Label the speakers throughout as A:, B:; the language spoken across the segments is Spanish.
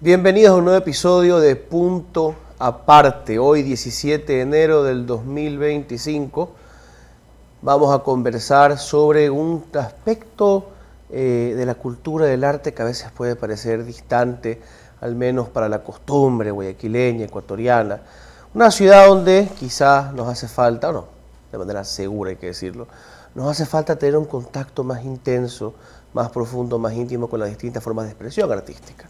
A: Bienvenidos a un nuevo episodio de Punto Aparte. Hoy 17 de enero del 2025 vamos a conversar sobre un aspecto de la cultura del arte que a veces puede parecer distante, al menos para la costumbre guayaquileña, ecuatoriana. Una ciudad donde quizás nos hace falta, o no, de manera segura hay que decirlo, nos hace falta tener un contacto más intenso, más profundo, más íntimo con las distintas formas de expresión artística.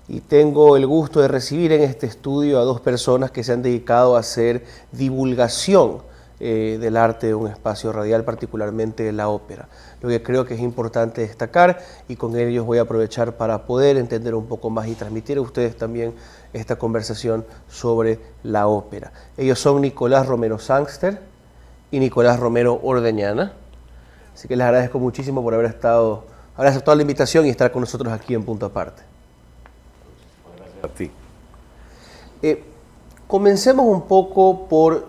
A: Y tengo el gusto de recibir en este estudio a dos personas que se han dedicado a hacer divulgación del arte de un espacio radial, particularmente de la ópera. Lo que creo que es importante destacar, y con ellos voy a aprovechar para poder entender un poco más y transmitir a ustedes también esta conversación sobre la ópera. Ellos son Nicolás Romero Sangster y Nicolás Romero Ordeñana. Así que les agradezco muchísimo por haber aceptado la invitación y estar con nosotros aquí en Punto Aparte.
B: A ti.
A: Comencemos un poco por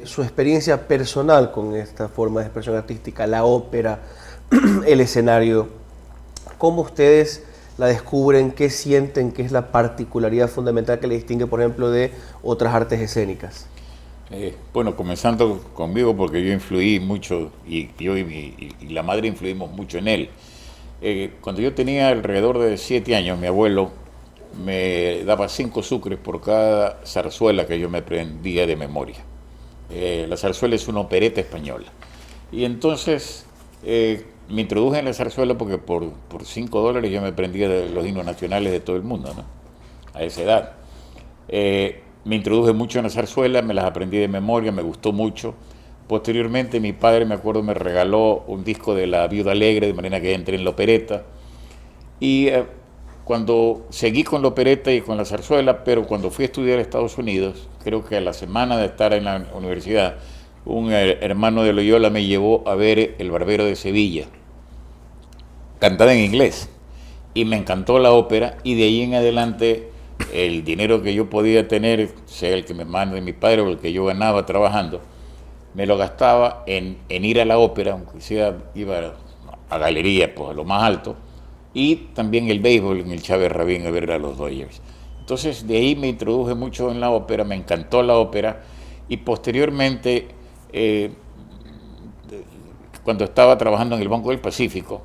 A: su experiencia personal con esta forma de expresión artística, la ópera, el escenario. ¿Cómo ustedes la descubren? ¿Qué sienten que es la particularidad fundamental que le distingue, por ejemplo, de otras artes escénicas?
B: Bueno, comenzando conmigo, porque yo influí mucho, y yo y la madre influimos mucho en él. Cuando yo tenía alrededor de 7 años, mi abuelo me daba 5 sucres por cada zarzuela que yo me aprendía de memoria. La zarzuela es una opereta española. Y entonces me introduje en la zarzuela porque por $5 yo me aprendía de los himnos nacionales de todo el mundo, ¿no? A esa edad. Me introduje mucho en la zarzuela, me las aprendí de memoria, me gustó mucho. Posteriormente mi padre, me acuerdo, me regaló un disco de La Viuda Alegre, de manera que entré en la opereta. Y cuando seguí con la opereta y con la zarzuela, pero cuando fui a estudiar a Estados Unidos, creo que a la semana de estar en la universidad, un hermano de Loyola me llevó a ver El Barbero de Sevilla, cantada en inglés, y me encantó la ópera, y de ahí en adelante el dinero que yo podía tener, sea el que me mande mi padre o el que yo ganaba trabajando, me lo gastaba en ir a la ópera, aunque sea iba a galería, pues a lo más alto, y también el béisbol en el Chávez Rabín a ver a los Dodgers. Entonces de ahí me introduje mucho en la ópera, me encantó la ópera, y posteriormente, cuando estaba trabajando en el Banco del Pacífico,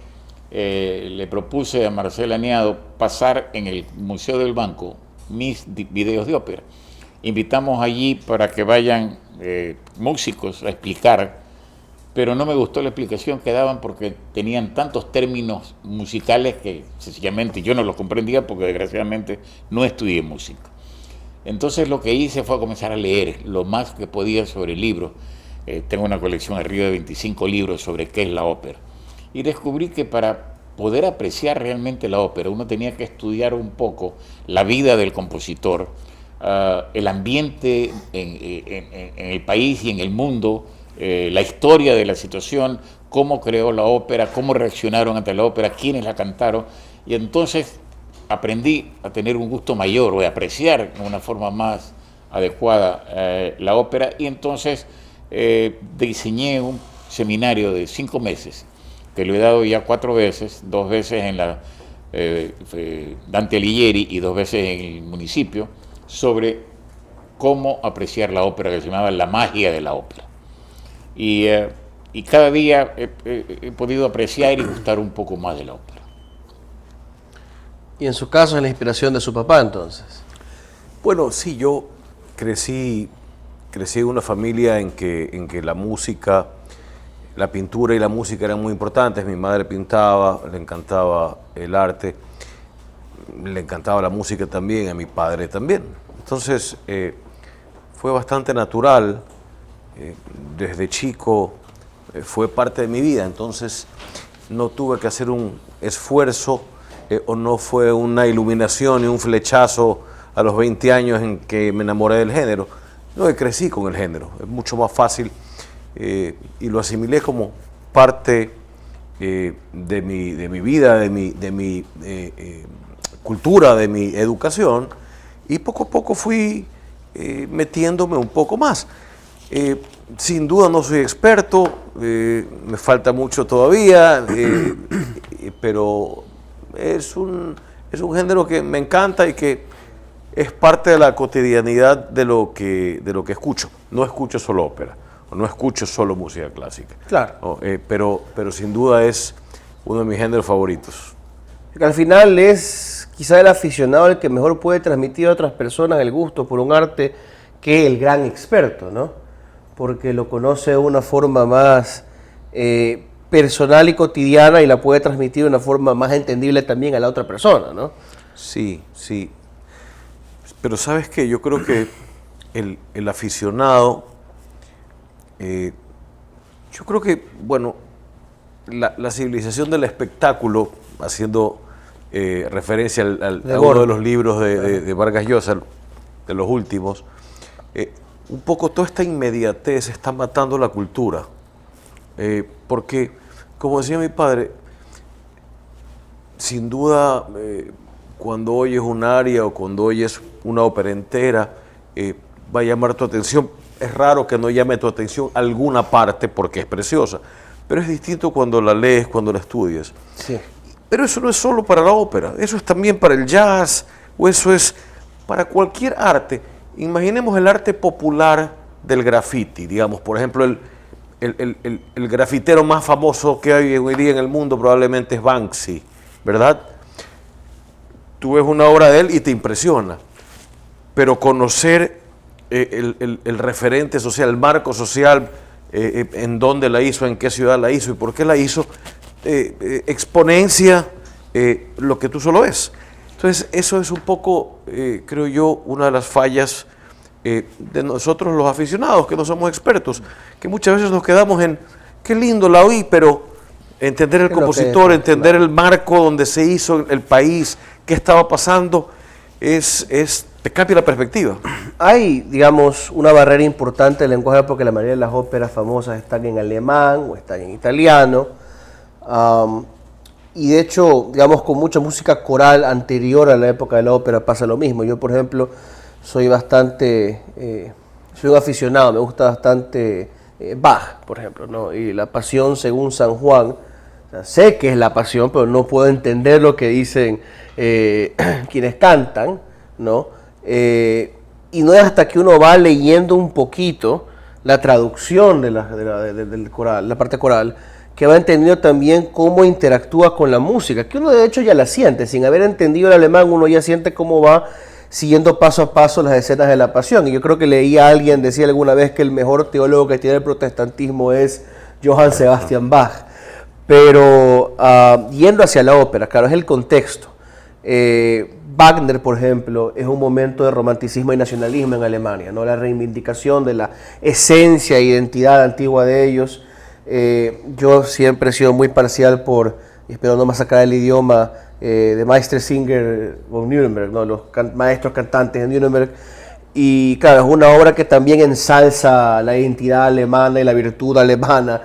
B: le propuse a Marcela Aniado pasar en el Museo del Banco mis videos de ópera. Invitamos allí para que vayan músicos a explicar, pero no me gustó la explicación que daban porque tenían tantos términos musicales que sencillamente yo no los comprendía porque desgraciadamente no estudié música. Entonces lo que hice fue comenzar a leer lo más que podía sobre libros. Tengo una colección arriba de 25 libros sobre qué es la ópera. Y descubrí que para poder apreciar realmente la ópera uno tenía que estudiar un poco la vida del compositor, el ambiente en el país y en el mundo, la historia de la situación, cómo creó la ópera, cómo reaccionaron ante la ópera, quiénes la cantaron, y entonces aprendí a tener un gusto mayor o a apreciar de una forma más adecuada la ópera, y entonces diseñé un seminario de 5 meses, que lo he dado ya 4 veces, 2 veces en la Dante Alighieri y 2 veces en el municipio, sobre cómo apreciar la ópera, que se llamaba La Magia de la Ópera. Y cada día he podido apreciar y gustar un poco más de la ópera.
A: Y en su caso es la inspiración de su papá, entonces.
C: Bueno, sí, yo crecí en una familia en que la música, la pintura y la música eran muy importantes. Mi madre pintaba, le encantaba el arte, le encantaba la música también, a mi padre también. Entonces fue bastante natural. Desde chico fue parte de mi vida, entonces no tuve que hacer un esfuerzo o no fue una iluminación y un flechazo a los 20 años en que me enamoré del género. No, que crecí con el género, es mucho más fácil y lo asimilé como parte de mi vida, de mi cultura, de mi educación, y poco a poco fui metiéndome un poco más. Sin duda no soy experto, me falta mucho todavía, pero es es un género que me encanta y que es parte de la cotidianidad de lo que escucho. No escucho solo ópera, o no escucho solo música clásica.
A: Claro.
C: ¿No? Pero sin duda es uno de mis géneros favoritos.
A: Porque al final es quizá el aficionado el que mejor puede transmitir a otras personas el gusto por un arte que el gran experto, ¿no? Porque lo conoce de una forma más personal y cotidiana y la puede transmitir de una forma más entendible también a la otra persona, ¿no?
C: Sí, sí. Pero ¿sabes qué? Yo creo que el aficionado, yo creo que, bueno, la civilización del espectáculo, haciendo referencia a uno de los libros de Vargas Llosa, de los últimos, un poco toda esta inmediatez está matando la cultura. Porque, como decía mi padre, sin duda, cuando oyes un aria o cuando oyes una ópera entera, va a llamar tu atención. Es raro que no llame tu atención alguna parte porque es preciosa, pero es distinto cuando la lees, cuando la estudias.
A: Sí.
C: Pero eso no es solo para la ópera, eso es también para el jazz, o eso es para cualquier arte. Imaginemos el arte popular del graffiti, digamos, por ejemplo, el grafitero más famoso que hay hoy día en el mundo probablemente es Banksy, ¿verdad? Tú ves una obra de él y te impresiona, pero conocer el referente social, el marco social, en dónde la hizo, en qué ciudad la hizo y por qué la hizo, exponencia lo que tú solo ves. Entonces, eso es un poco, creo yo, una de las fallas de nosotros los aficionados, que no somos expertos, que muchas veces nos quedamos en, qué lindo la oí, pero entender el compositor, entender el marco donde se hizo, el país, qué estaba pasando, te cambia la perspectiva.
A: Hay, digamos, una barrera importante del lenguaje porque la mayoría de las óperas famosas están en alemán o están en italiano. Y de hecho, digamos, con mucha música coral anterior a la época de la ópera pasa lo mismo. Yo, por ejemplo, soy un aficionado, me gusta bastante Bach, por ejemplo, ¿no? Y la Pasión según San Juan. O sea, sé que es la Pasión, pero no puedo entender lo que dicen quienes cantan, ¿no? Y no es hasta que uno va leyendo un poquito la traducción del coral, la parte coral, que va entendiendo también cómo interactúa con la música, que uno de hecho ya la siente, sin haber entendido el alemán uno ya siente cómo va siguiendo paso a paso las escenas de la Pasión. Y yo creo que leí a alguien decía alguna vez que el mejor teólogo que tiene el protestantismo es Johann Sebastian Bach. Pero yendo hacia la ópera, claro, es el contexto. Wagner, por ejemplo, es un momento de romanticismo y nacionalismo en Alemania, ¿no? La reivindicación de la esencia e identidad antigua de ellos. Yo siempre he sido muy parcial por, espero no masacrar el idioma, de Meistersinger von Nuremberg, ¿no? Los maestros cantantes de Nuremberg. Y claro, es una obra que también ensalza la identidad alemana y la virtud alemana.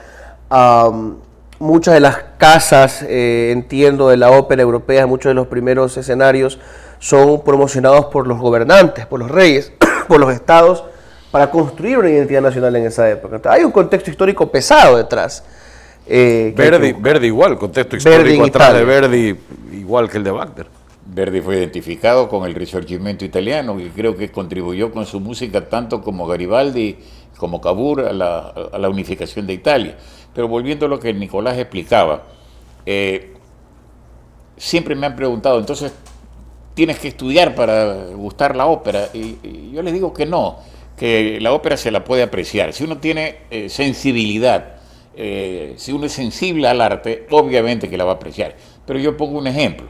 A: Muchas de las casas, entiendo, de la ópera europea, muchos de los primeros escenarios son promocionados por los gobernantes, por los reyes, por los estados, para construir una identidad nacional en esa época. Entonces, hay un contexto histórico pesado detrás.
C: Verdi igual, contexto histórico atrás de Verdi igual que el de Wagner.
B: Verdi fue identificado con el Risorgimento italiano y creo que contribuyó con su música tanto como Garibaldi, como Cavour a la unificación de Italia. Pero volviendo a lo que Nicolás explicaba, siempre me han preguntado, entonces, ¿tienes que estudiar para gustar la ópera? Y yo les digo que no, que la ópera se la puede apreciar. Si uno tiene sensibilidad, si uno es sensible al arte, obviamente que la va a apreciar. Pero yo pongo un ejemplo.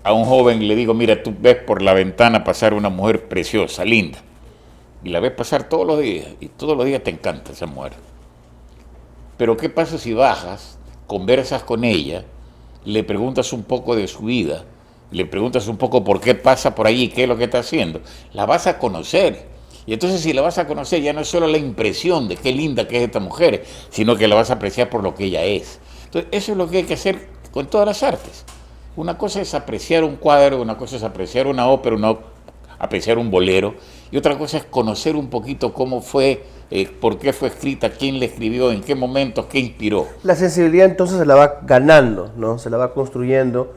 B: A un joven le digo, mira, tú ves por la ventana pasar una mujer preciosa, linda, y la ves pasar todos los días, y todos los días te encanta esa mujer. Pero ¿qué pasa si bajas, conversas con ella, le preguntas un poco de su vida, le preguntas un poco por qué pasa por allí, qué es lo que está haciendo? La vas a conocer. Y entonces si la vas a conocer, ya no es solo la impresión de qué linda que es esta mujer, sino que la vas a apreciar por lo que ella es. Entonces eso es lo que hay que hacer con todas las artes. Una cosa es apreciar un cuadro, una cosa es apreciar una ópera, apreciar un bolero, y otra cosa es conocer un poquito cómo fue por qué fue escrita, quién la escribió, en qué momentos, qué inspiró.
A: La sensibilidad entonces se la va ganando, ¿no? Se la va construyendo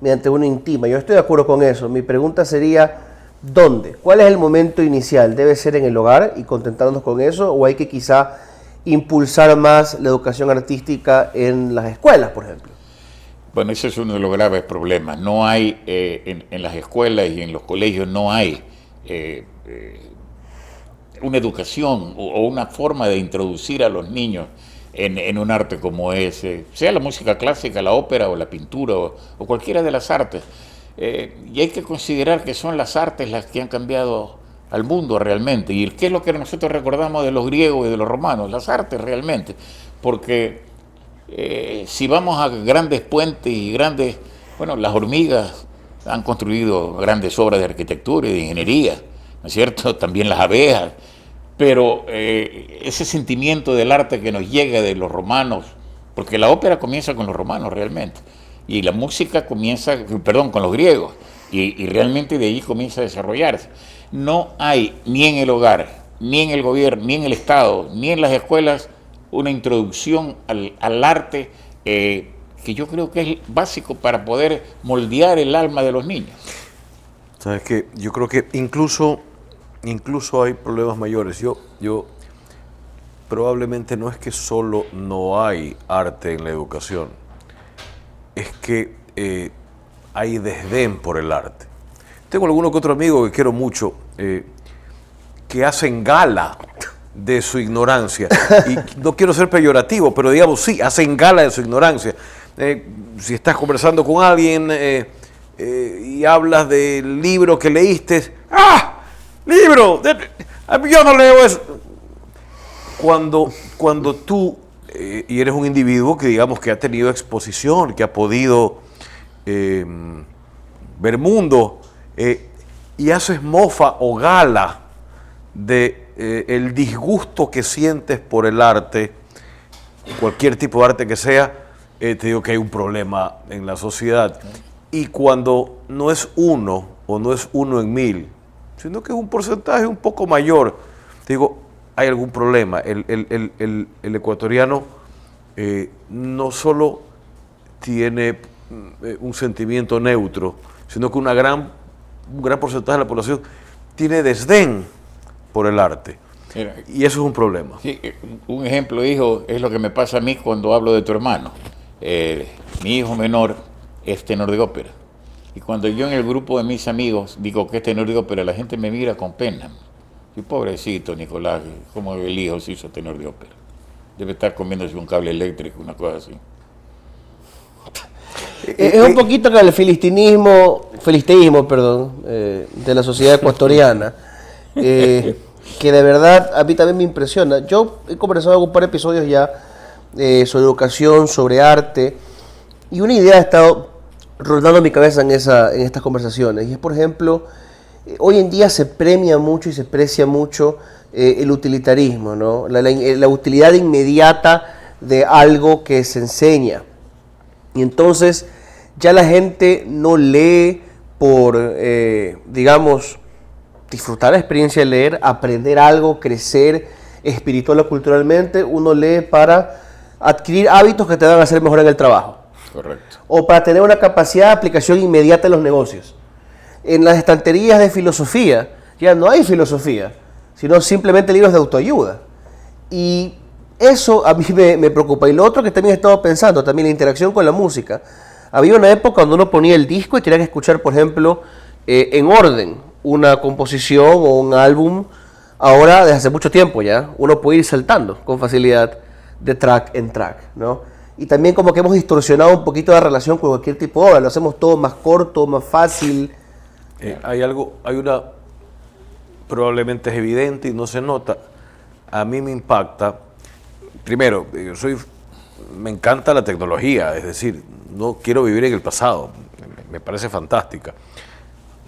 A: mediante una intima. Yo estoy de acuerdo con eso. Mi pregunta sería, ¿dónde? ¿Cuál es el momento inicial? ¿Debe ser en el hogar y contentarnos con eso? ¿O hay que quizá impulsar más la educación artística en las escuelas, por ejemplo?
B: Bueno, ese es uno de los graves problemas. No hay, en las escuelas y en los colegios no hay una educación o una forma de introducir a los niños en un arte como ese, sea la música clásica, la ópera o la pintura o cualquiera de las artes. Y hay que considerar que son las artes las que han cambiado al mundo realmente. ¿Y qué es lo que nosotros recordamos de los griegos y de los romanos? Las artes realmente. Porque si vamos a grandes puentes y grandes... Bueno, las hormigas han construido grandes obras de arquitectura y de ingeniería, ¿no es cierto? También las abejas. Pero ese sentimiento del arte que nos llega de los romanos, porque la ópera comienza con los romanos realmente, y la música comienza, perdón, con los griegos, y realmente de ahí comienza a desarrollarse. No hay ni en el hogar, ni en el gobierno, ni en el Estado, ni en las escuelas una introducción al arte que yo creo que es básico para poder moldear el alma de los niños.
C: Sabes que yo creo que incluso hay problemas mayores. Yo probablemente no es que solo no hay arte en la educación, es que hay desdén por el arte. Tengo alguno que otro amigo que quiero mucho, que hacen gala de su ignorancia. Y no quiero ser peyorativo, pero digamos, sí, hacen gala de su ignorancia. Si estás conversando con alguien y hablas del libro que leíste, ¡ah! ¡Libro! Yo no leo eso. Cuando tú, y eres un individuo que digamos que ha tenido exposición, que ha podido ver mundo, y haces mofa o gala de el disgusto que sientes por el arte, cualquier tipo de arte que sea, te digo que hay un problema en la sociedad. Y cuando no es uno o no es uno en 1000, sino que es un porcentaje un poco mayor, te digo, hay algún problema. El ecuatoriano no solo tiene un sentimiento neutro, sino que un gran porcentaje de la población tiene desdén por el arte.
B: Mira,
C: y eso es un problema.
B: Sí, un ejemplo, hijo, es lo que me pasa a mí cuando hablo de tu hermano. Mi hijo menor es tenor de ópera. Y cuando yo en el grupo de mis amigos digo que es tenor de ópera, la gente me mira con pena. Y pobrecito Nicolás, ¿cómo el hijo se hizo tenor de ópera? Debe estar comiéndose un cable eléctrico, una cosa así.
A: Es un poquito con el filisteísmo, de la sociedad ecuatoriana, que de verdad a mí también me impresiona. Yo he conversado en un par de episodios ya sobre educación, sobre arte, y una idea ha estado rondando mi cabeza en estas conversaciones, y es, por ejemplo, hoy en día se premia mucho y se aprecia mucho el utilitarismo, ¿no? La utilidad inmediata de algo que se enseña. Y entonces ya la gente no lee por, digamos, disfrutar la experiencia de leer, aprender algo, crecer espiritual o culturalmente. Uno lee para adquirir hábitos que te van a hacer mejor en el trabajo.
B: Correcto.
A: O para tener una capacidad de aplicación inmediata en los negocios. En las estanterías de filosofía ya no hay filosofía, sino simplemente libros de autoayuda. Y eso a mí me preocupa. Y lo otro que también he estado pensando, también la interacción con la música. Había una época donde uno ponía el disco y tenía que escuchar, por ejemplo, en orden, una composición o un álbum. Ahora, desde hace mucho tiempo ya, uno puede ir saltando con facilidad de track en track, ¿no? Y también como que hemos distorsionado un poquito la relación con cualquier tipo de obra. Lo hacemos todo más corto, más fácil.
C: Hay una, probablemente es evidente y no se nota. A mí me impacta. Primero, me encanta la tecnología, es decir, no quiero vivir en el pasado, me parece fantástica.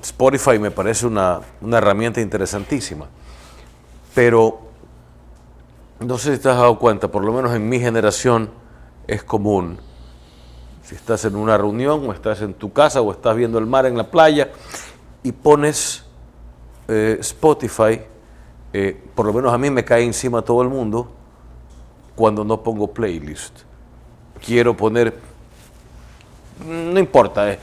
C: Spotify me parece una herramienta interesantísima, pero no sé si te has dado cuenta, por lo menos en mi generación es común, si estás en una reunión o estás en tu casa o estás viendo el mar en la playa y pones Spotify, por lo menos a mí me cae encima todo el mundo cuando no pongo playlist. Quiero poner, no importa,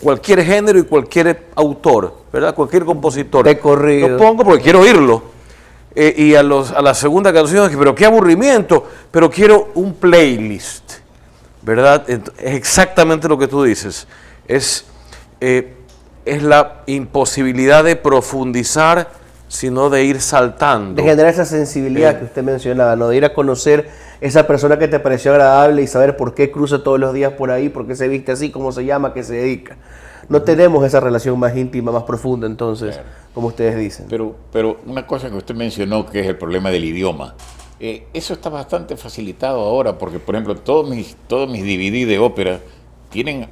C: cualquier género y cualquier autor, ¿verdad? Cualquier compositor.
A: De corrido.
C: Lo pongo porque quiero oírlo. Y a la segunda canción, pero qué aburrimiento, pero quiero un playlist, ¿verdad? Es exactamente lo que tú dices. Es la imposibilidad de profundizar, sino de ir saltando.
A: De generar esa sensibilidad que usted mencionaba, ¿no? De ir a conocer esa persona que te pareció agradable y saber por qué cruza todos los días por ahí, por qué se viste así, cómo se llama, qué se dedica. No tenemos esa relación más íntima, más profunda, entonces, claro, como ustedes dicen.
B: Pero una cosa que usted mencionó, que es el problema del idioma, eso está bastante facilitado ahora, porque, por ejemplo, todos mis DVD de ópera tienen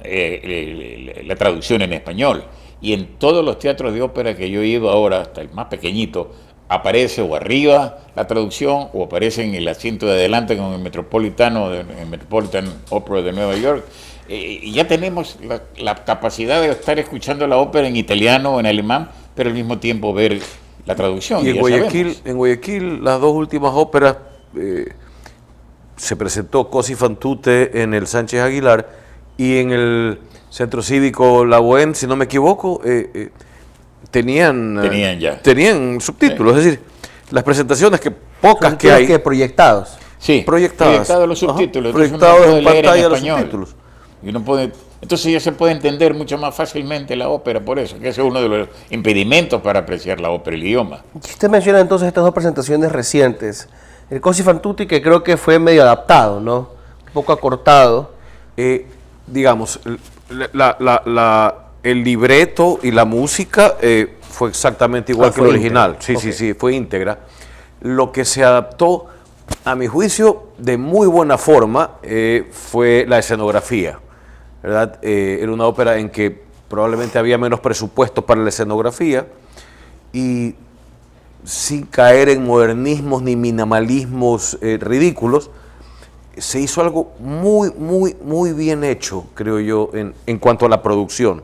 B: la traducción en español, y en todos los teatros de ópera que yo he ido ahora, hasta el más pequeñito, aparece o arriba la traducción o aparece en el asiento de adelante con el Metropolitan Opera de Nueva York. Y ya tenemos la capacidad de estar escuchando la ópera en italiano o en alemán, pero al mismo tiempo ver la traducción.
C: Y en Guayaquil, las dos últimas óperas, se presentó Cosi fan tutte en el Sánchez Aguilar, y en el Centro Cívico La Bohème, si no me equivoco, tenían subtítulos, sí. Es decir, las presentaciones pocas que hay.
A: Proyectados.
B: Sí, proyectados los subtítulos.
C: Proyectados en pantalla los subtítulos.
B: Y uno puede, entonces ya se puede entender mucho más fácilmente la ópera, por eso, que ese es uno de los impedimentos para apreciar la ópera, el idioma.
A: Usted menciona entonces estas dos presentaciones recientes. El Cosi fan tutte, que creo que fue medio adaptado, ¿no? Un poco acortado.
C: Digamos, el libreto y la música fue exactamente igual que el original.
A: Íntegra.
C: Sí, fue íntegra. Lo que se adaptó, a mi juicio, de muy buena forma, fue la escenografía, ¿verdad? Era una ópera en que probablemente había menos presupuesto para la escenografía, y sin caer en modernismos ni minimalismos ridículos, se hizo algo muy bien hecho, creo yo, en cuanto a la producción.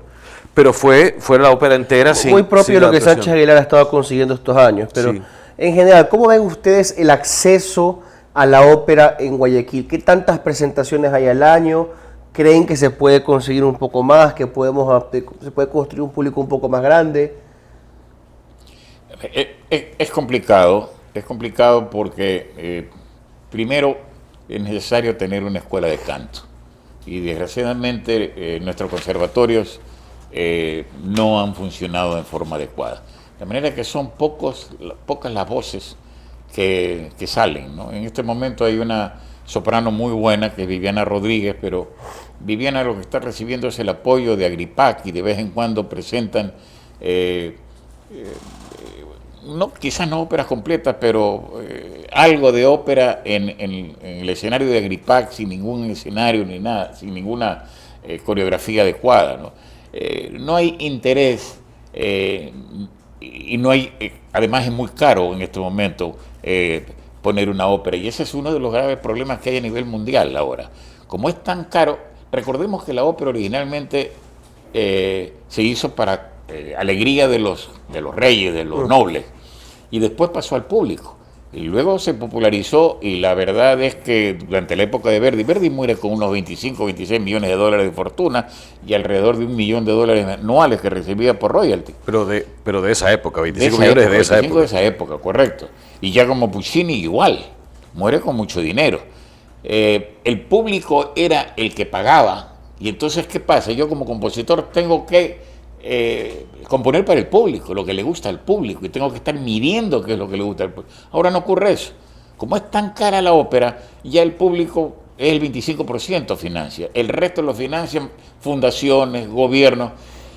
C: Pero fue la ópera entera
A: muy propio de lo que Sánchez Aguilar ha estado consiguiendo estos años. Pero sí, en general, ¿cómo ven ustedes el acceso a la ópera en Guayaquil? ¿Qué tantas presentaciones hay al año? ¿Creen que se puede conseguir un poco más? ¿Que se puede construir un público un poco más grande?
B: Es complicado porque primero es necesario tener una escuela de canto, y desgraciadamente nuestros conservatorios no han funcionado en forma adecuada, de manera que son pocas las voces que salen, ¿no? En este momento hay una soprano muy buena que es Viviana Rodríguez, pero Viviana lo que está recibiendo es el apoyo de Agripac, y de vez en cuando presentan quizás no óperas completas, pero algo de ópera en el escenario de Agripac, sin ningún escenario ni nada, sin ninguna coreografía adecuada, ¿no? No hay interés, y no hay, además es muy caro en este momento poner una ópera, y ese es uno de los graves problemas que hay a nivel mundial ahora. Como es tan caro, recordemos que la ópera originalmente se hizo para alegría de los reyes, de los nobles, y después pasó al público, y luego se popularizó, y la verdad es que durante la época de Verdi muere con unos 26 millones de dólares de fortuna y alrededor de $1 millón anuales que recibía por royalty.
C: Pero de esa época, 25 millones de esa época.
B: De esa época, correcto. Y ya como Puccini igual, muere con mucho dinero. El público era el que pagaba, y entonces, ¿qué pasa? Yo como compositor tengo que componer para el público, lo que le gusta al público, y tengo que estar midiendo qué es lo que le gusta al público. Ahora no ocurre eso. Como es tan cara la ópera, ya el público es el 25% financia, el resto lo financian fundaciones, gobiernos,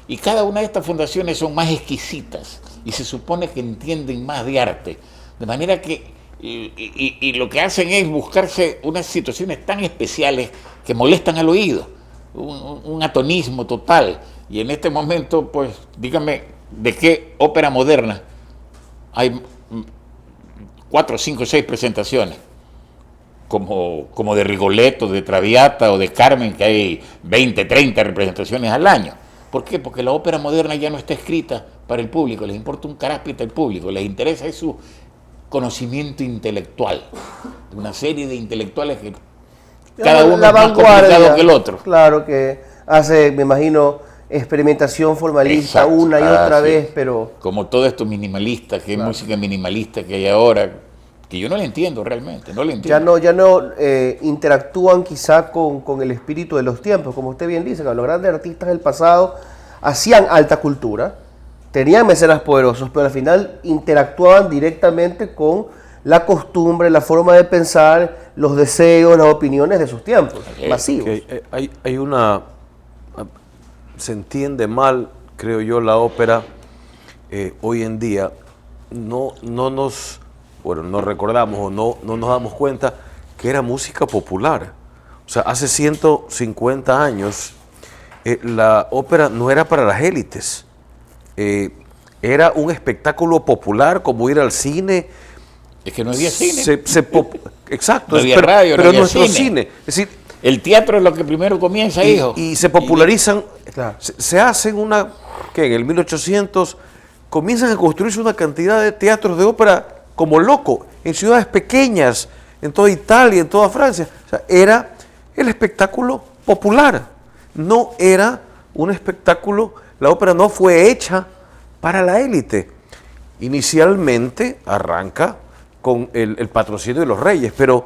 B: y cada una de estas fundaciones son más exquisitas y se supone que entienden más de arte, de manera que y lo que hacen es buscarse unas situaciones tan especiales que molestan al oído, un atonismo total. Y en este momento, pues, dígame, ¿de qué ópera moderna hay 4, 5, 6 presentaciones? Como de Rigoletto, de Traviata o de Carmen, que hay 20, 30 representaciones al año. ¿Por qué? Porque la ópera moderna ya no está escrita para el público, les importa un caráspita el público, les interesa es su conocimiento intelectual, de una serie de intelectuales que cada uno es más complicado que el otro.
A: Claro, que hace, me imagino, experimentación formalista. Exacto. Una y otra vez, pero...
B: Como todo esto minimalista, que es música minimalista que hay ahora, que yo no la entiendo realmente, no la entiendo.
A: Ya no interactúan quizá con el espíritu de los tiempos, como usted bien dice, que los grandes artistas del pasado hacían alta cultura, tenían mecenas poderosos, pero al final interactuaban directamente con la costumbre, la forma de pensar, los deseos, las opiniones de sus tiempos, masivos.
C: Hay una... Se entiende mal, creo yo, la ópera hoy en día. No nos recordamos o no nos damos cuenta que era música popular. O sea, hace 150 años la ópera no era para las élites. Era un espectáculo popular como ir al cine.
B: Es que no había cine.
C: Exacto,
B: no había radio,
C: pero no nuestro cine. Es decir,
B: el teatro es lo que primero comienza, hijo.
C: Y se popularizan, se hacen que en el 1800 comienzan a construirse una cantidad de teatros de ópera como loco, en ciudades pequeñas, en toda Italia, en toda Francia. O sea, era el espectáculo popular, no era un espectáculo, la ópera no fue hecha para la élite. Inicialmente arranca con el patrocinio de los reyes, pero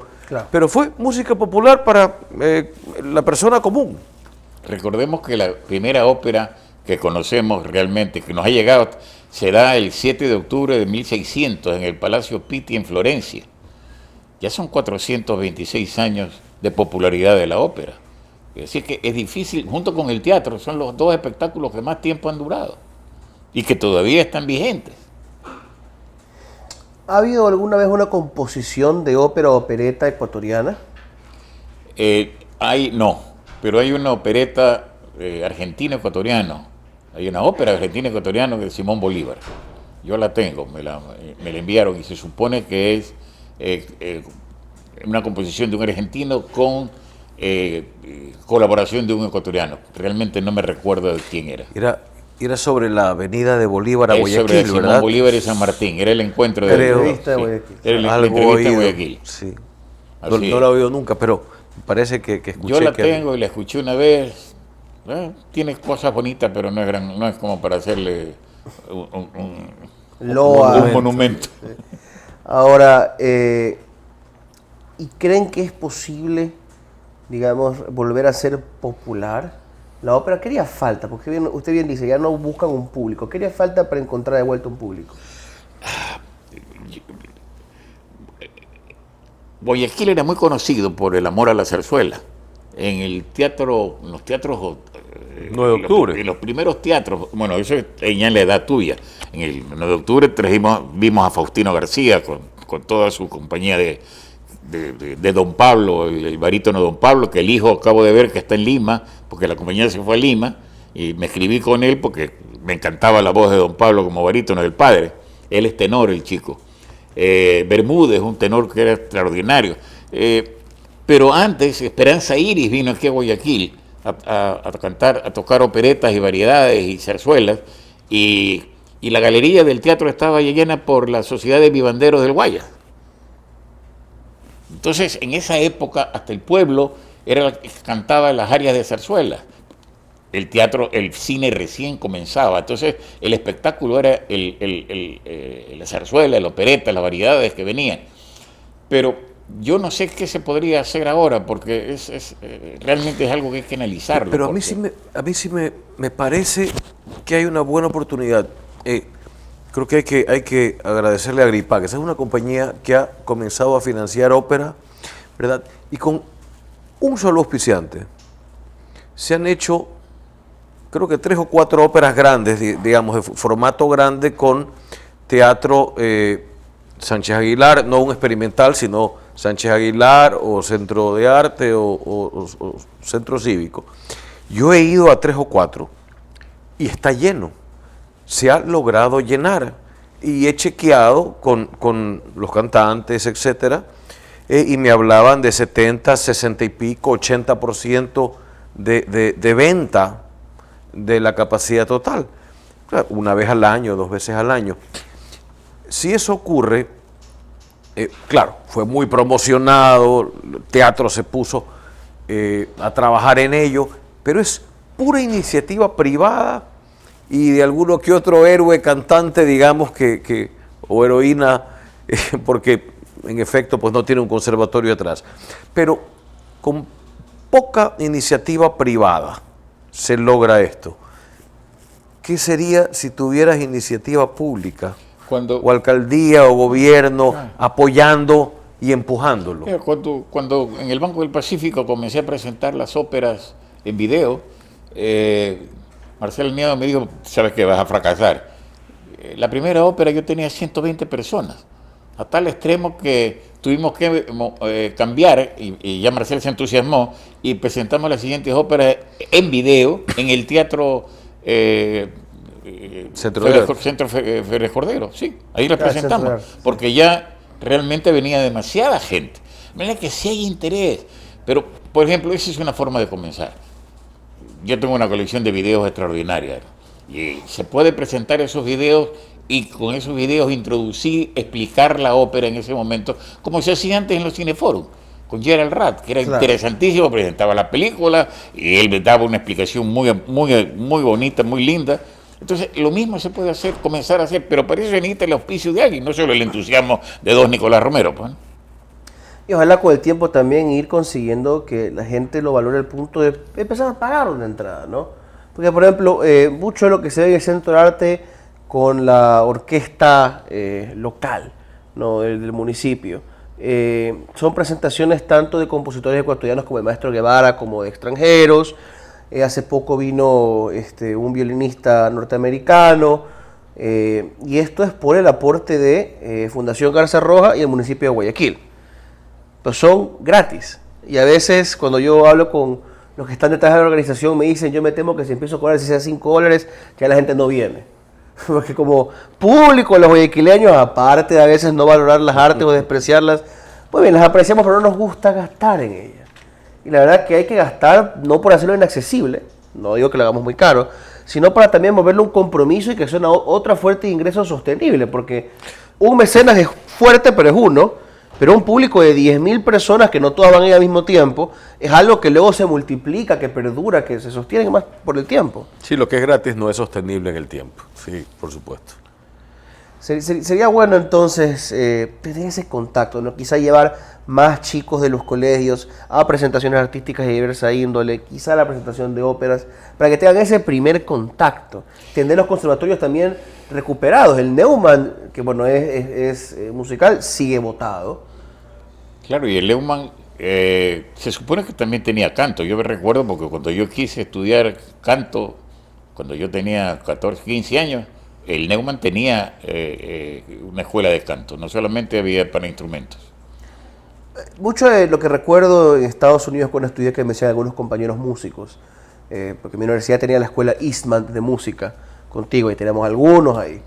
C: fue música popular para la persona común.
B: Recordemos que la primera ópera que conocemos realmente, que nos ha llegado, será el 7 de octubre de 1600 en el Palacio Pitti en Florencia. Ya son 426 años de popularidad de la ópera. Es decir, que es difícil, junto con el teatro, son los dos espectáculos que más tiempo han durado y que todavía están vigentes.
A: ¿Ha habido alguna vez una composición de ópera o opereta ecuatoriana?
B: No, pero hay una opereta argentino-ecuatoriano. Hay una ópera argentino-ecuatoriana de Simón Bolívar. Yo la tengo, me la enviaron y se supone que es una composición de un argentino con colaboración de un ecuatoriano. Realmente no me recuerdo de quién era.
C: Era sobre la avenida de Bolívar a Guayaquil,
B: sobre Simón
C: ¿verdad?
B: Bolívar y San Martín. Era el encuentro
A: de Guayaquil.
B: Era la entrevista de Guayaquil.
C: Sí. No la he oído nunca, pero parece que escuché.
B: Yo la tengo y la escuché una vez. Tiene cosas bonitas, pero no es como para hacerle un monumento.
A: Sí. Ahora, ¿y creen que es posible, digamos, volver a ser popular? La ópera, ¿qué haría falta? Porque usted bien dice, ya no buscan un público. ¿Qué haría falta para encontrar de vuelta un público?
B: Guayaquil era muy conocido por el amor a la zarzuela. En los teatros
C: 9 de octubre.
B: En los primeros teatros, bueno, eso es ya en la edad tuya. En el 9 de octubre vimos a Faustino García con toda su compañía de Don Pablo, el barítono Don Pablo, que el hijo acabo de ver que está en Lima, porque la compañía se fue a Lima, y me escribí con él porque me encantaba la voz de Don Pablo como barítono del padre. Él es tenor, el chico. Bermúdez, un tenor que era extraordinario. Pero antes, Esperanza Iris vino aquí a Guayaquil a tocar operetas y variedades y zarzuelas, y la galería del teatro estaba llena por la Sociedad de Vivanderos del Guayas. Entonces, en esa época, hasta el pueblo era el que cantaba las arias de zarzuela. El cine recién comenzaba. Entonces, el espectáculo era la zarzuela, la opereta, las variedades que venían. Pero yo no sé qué se podría hacer ahora, porque realmente es algo que hay que analizarlo.
C: Pero a mí sí me parece que hay una buena oportunidad. Creo que hay que agradecerle a Agripac, esa es una compañía que ha comenzado a financiar ópera, ¿verdad? Y con un solo auspiciante se han hecho, creo que 3 o 4 óperas grandes, digamos, de formato grande con teatro Sánchez Aguilar, no un experimental, sino Sánchez Aguilar o Centro de Arte o Centro Cívico. Yo he ido a 3 o 4 y está lleno. Se ha logrado llenar y he chequeado con los cantantes, etcétera, y me hablaban de 70, 60 y pico, 80% de venta de la capacidad total. una vez al año, 2 veces al año. Si eso ocurre, claro, fue muy promocionado, el teatro se puso a trabajar en ello, pero es pura iniciativa privada y de alguno que otro héroe cantante, digamos, o heroína, porque en efecto pues no tiene un conservatorio atrás. Pero con poca iniciativa privada se logra esto. ¿Qué sería si tuvieras iniciativa pública? O alcaldía o gobierno apoyando y empujándolo.
B: Cuando en el Banco del Pacífico comencé a presentar las óperas en video, Marcela Niado me dijo, sabes que vas a fracasar. La primera ópera yo tenía 120 personas, a tal extremo que tuvimos que cambiar, y ya Marcela se entusiasmó, y presentamos las siguientes óperas en video en el Teatro Centro Férez Cordero, sí, ahí las presentamos, porque ya realmente venía demasiada gente. Mira que sí hay interés, pero por ejemplo, esa es una forma de comenzar. Yo tengo una colección de videos extraordinaria y se puede presentar esos videos y con esos videos introducir, explicar la ópera en ese momento, como se hacía antes en los cineforos, con Gerald Rath, que era interesantísimo, presentaba la película y él daba una explicación muy bonita, muy linda. Entonces, lo mismo se puede hacer, comenzar a hacer, pero para eso necesita el auspicio de alguien, no solo el entusiasmo de don Nicolás Romero. Pues.
A: Y ojalá con el tiempo también ir consiguiendo que la gente lo valore al punto de empezar a pagar una entrada, ¿no? Porque, por ejemplo, mucho de lo que se ve en el Centro de Arte con la orquesta local, ¿no? del municipio, son presentaciones tanto de compositores ecuatorianos como el maestro Guevara, como de extranjeros. Hace poco vino un violinista norteamericano, y esto es por el aporte de Fundación Garza Roja y el municipio de Guayaquil. Pues son gratis. Y a veces cuando yo hablo con los que están detrás de la organización me dicen, yo me temo que si empiezo a cobrar si sea $5, ya la gente no viene. Porque como público, los guayaquileños, aparte de a veces no valorar las artes o despreciarlas, pues bien, las apreciamos pero no nos gusta gastar en ellas. Y la verdad que hay que gastar no por hacerlo inaccesible, no digo que lo hagamos muy caro, sino para también moverlo un compromiso y que sea otra fuente de ingresos sostenible, porque un mecenas es fuerte, pero es uno, pero un público de 10.000 personas que no todas van a ir al mismo tiempo, es algo que luego se multiplica, que perdura, que se sostiene más por el tiempo.
C: Sí, lo que es gratis no es sostenible en el tiempo, sí, por supuesto.
A: Sería bueno entonces tener ese contacto, ¿no? Quizá llevar más chicos de los colegios a presentaciones artísticas de diversa índole, quizá la presentación de óperas, para que tengan ese primer contacto. Tener los conservatorios también recuperados. El Neumann, que bueno, es musical, sigue votado.
B: Claro, y el Neumann se supone que también tenía canto. Yo me recuerdo porque cuando yo quise estudiar canto, cuando yo tenía 14, 15 años, el Neumann tenía una escuela de canto, no solamente había para instrumentos.
A: Mucho de lo que recuerdo en Estados Unidos cuando estudié, que me decían algunos compañeros músicos, porque mi universidad tenía la escuela Eastman de música contigo y teníamos algunos ahí.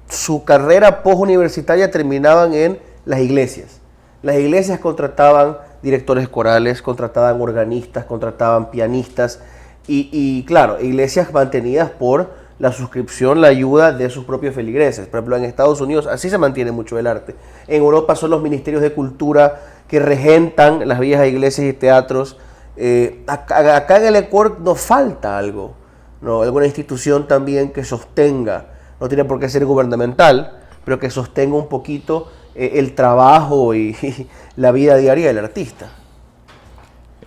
A: Su carrera postuniversitaria terminaban en las iglesias. Las iglesias contrataban directores corales, contrataban organistas, contrataban pianistas y claro, iglesias mantenidas por la suscripción, la ayuda de sus propios feligreses. Por ejemplo, en Estados Unidos así se mantiene mucho el arte. En Europa son los ministerios de cultura que regentan las viejas iglesias y teatros. Acá en el Ecuador nos falta algo, ¿no? Alguna institución también que sostenga, no tiene por qué ser gubernamental, pero que sostenga un poquito el trabajo y la vida diaria del artista.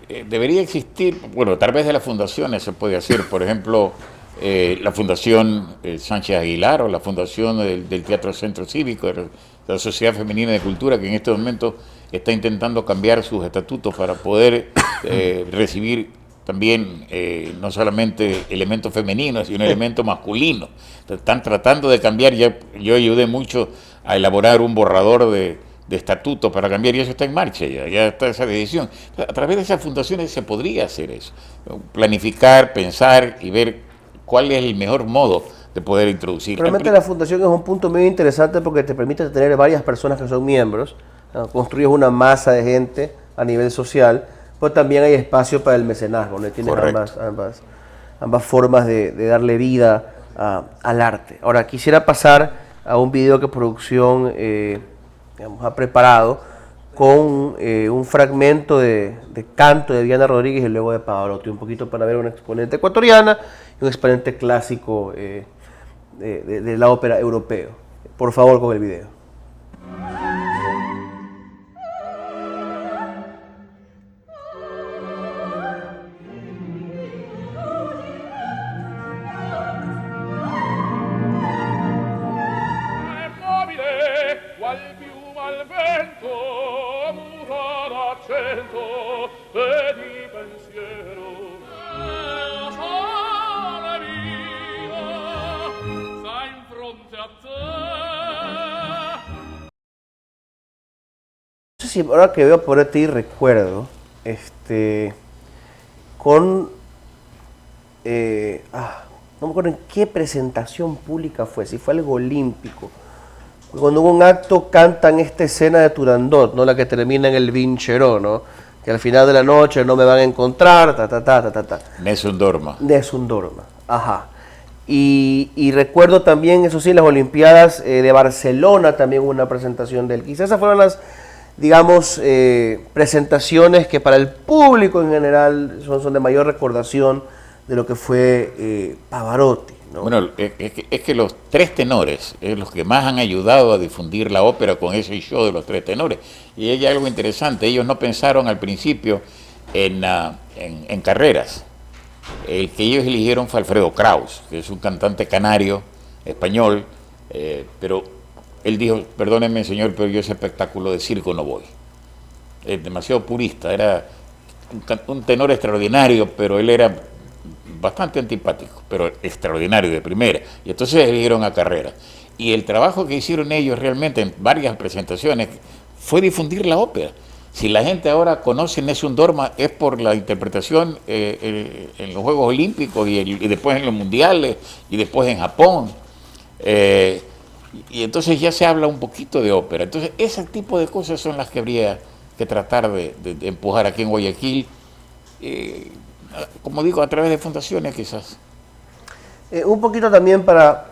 B: Debería existir, bueno, a través de las fundaciones se puede hacer, por ejemplo, la Fundación Sánchez Aguilar o la Fundación del Teatro Centro Cívico, de la Sociedad Femenina de Cultura, que en este momento está intentando cambiar sus estatutos para poder recibir también no solamente elementos femeninos, sino elementos masculinos. Están tratando de cambiar, yo ayudé mucho a elaborar un borrador de estatutos para cambiar y eso está en marcha, ya está esa decisión. A través de esas fundaciones se podría hacer eso, planificar, pensar y ver cuál es el mejor modo de poder introducir.
A: Realmente la fundación es un punto muy interesante porque te permite tener varias personas que son miembros, ¿no? Construyes una masa de gente a nivel social, pero también hay espacio para el mecenazgo, donde tienes ambas formas de darle vida al arte. Ahora, quisiera pasar a un video que producción digamos, ha preparado con un fragmento de canto de Diana Rodríguez y luego de Pavarotti, un poquito para ver una exponente ecuatoriana y un exponente clásico de la ópera europeo. Por favor, con el video. No sé si ahora que veo por ti recuerdo, con, no me acuerdo en qué presentación pública fue, si fue algo olímpico. Cuando hubo un acto cantan esta escena de Turandot, ¿no? La que termina en el Vincheró, ¿no? Que al final de la noche no me van a encontrar,
B: Nessun Dorma.
A: Nessun Dorma, ajá. Y recuerdo también, eso sí, las Olimpiadas de Barcelona también hubo una presentación de él. Quizás esas fueron las, digamos, presentaciones que para el público en general son de mayor recordación de lo que fue Pavarotti, ¿no?
B: Bueno, es que los tres tenores es los que más han ayudado a difundir la ópera con ese show de los tres tenores. Y hay algo interesante, ellos no pensaron al principio en carreras. El que ellos eligieron fue Alfredo Kraus, que es un cantante canario, español, pero él dijo, perdónenme señor, pero yo ese espectáculo de circo no voy. Es demasiado purista, era un tenor extraordinario, pero él era bastante antipático, pero extraordinario de primera. Y entonces eligieron a Carrera. Y el trabajo que hicieron ellos realmente en varias presentaciones fue difundir la ópera. Si la gente ahora conoce Nessun Dorma es por la interpretación en los Juegos Olímpicos y después en los Mundiales y después en Japón. Y entonces ya se habla un poquito de ópera. Entonces ese tipo de cosas son las que habría que tratar de empujar aquí en Guayaquil. Como digo, a través de fundaciones quizás.
A: Un poquito también para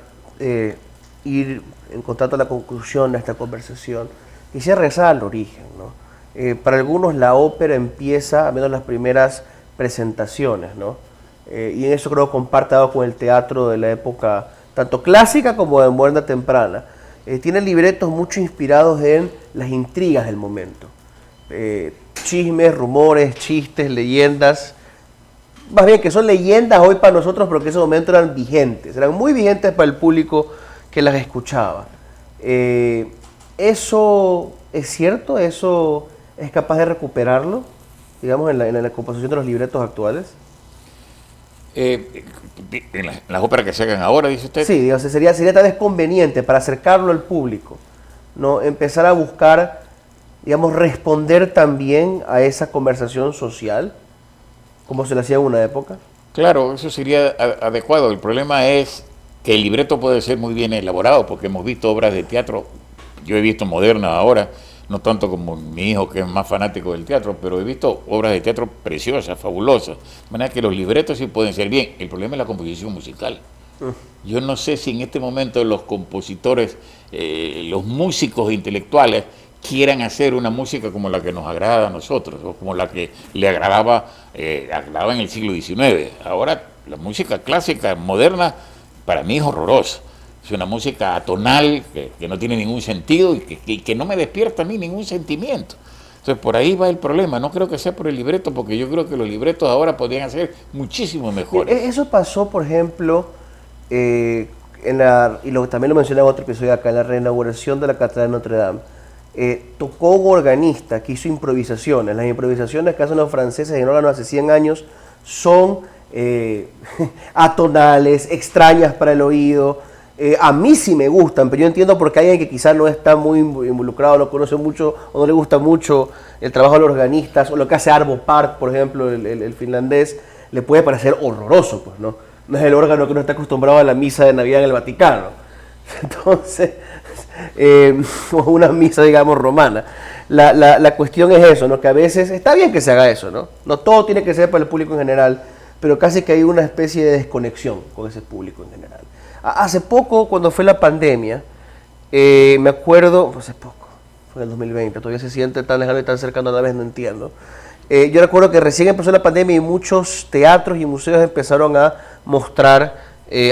A: ir encontrando la conclusión de esta conversación, quisiera regresar al origen, ¿no? Para algunos la ópera empieza, a menos las primeras presentaciones, ¿no? Y en eso creo que compartado con el teatro de la época, tanto clásica como de moderna temprana. Tiene libretos mucho inspirados en las intrigas del momento. Chismes, rumores, chistes, leyendas, más bien que son leyendas hoy para nosotros, pero que en ese momento eran vigentes, eran muy vigentes para el público que las escuchaba. ¿Eso es cierto? ¿Eso es capaz de recuperarlo, digamos, en la composición de los libretos actuales?
B: En las óperas que se hagan ahora, dice usted.
A: Sí, digamos, sería tal vez conveniente para acercarlo al público, ¿no? Empezar a buscar, digamos, responder también a esa conversación social, como se le hacía en una época.
B: Claro, eso sería adecuado. El problema es que el libreto puede ser muy bien elaborado, porque hemos visto obras de teatro, yo he visto modernas ahora, no tanto como mi hijo que es más fanático del teatro, pero he visto obras de teatro preciosas, fabulosas. De manera que los libretos sí pueden ser bien. El problema es la composición musical. Yo no sé si en este momento los compositores, los músicos intelectuales quieran hacer una música como la que nos agrada a nosotros, o como la que le agradaba en el siglo XIX. Ahora la música clásica, moderna, para mí es horrorosa. Es una música atonal que no tiene ningún sentido y que no me despierta a mí ningún sentimiento. Entonces por ahí va el problema. No creo que sea por el libreto, porque yo creo que los libretos ahora podrían ser muchísimo mejores.
A: Eso pasó, por ejemplo, también lo mencioné en otro episodio acá, en la reinauguración de la Catedral de Notre Dame. Tocó un organista que hizo improvisaciones. Las improvisaciones que hacen los franceses en órgano hace 100 años son atonales, extrañas para el oído. A mí sí me gustan, pero yo entiendo porque hay alguien que quizás no está muy involucrado, no conoce mucho o no le gusta mucho el trabajo de los organistas, o lo que hace Arvo Pärt, por ejemplo, el finlandés, le puede parecer horroroso, pues, ¿no? No es el órgano que uno está acostumbrado a la misa de Navidad en el Vaticano. Entonces, una misa, digamos, romana. La cuestión es eso, ¿no? Que a veces está bien que se haga eso, ¿no? No todo tiene que ser para el público en general, pero casi que hay una especie de desconexión con ese público en general. Hace poco, cuando fue la pandemia, me acuerdo, hace poco, fue en el 2020, todavía se siente tan lejano y tan cercano a la vez, no entiendo. Yo recuerdo que recién empezó la pandemia y muchos teatros y museos empezaron a mostrar,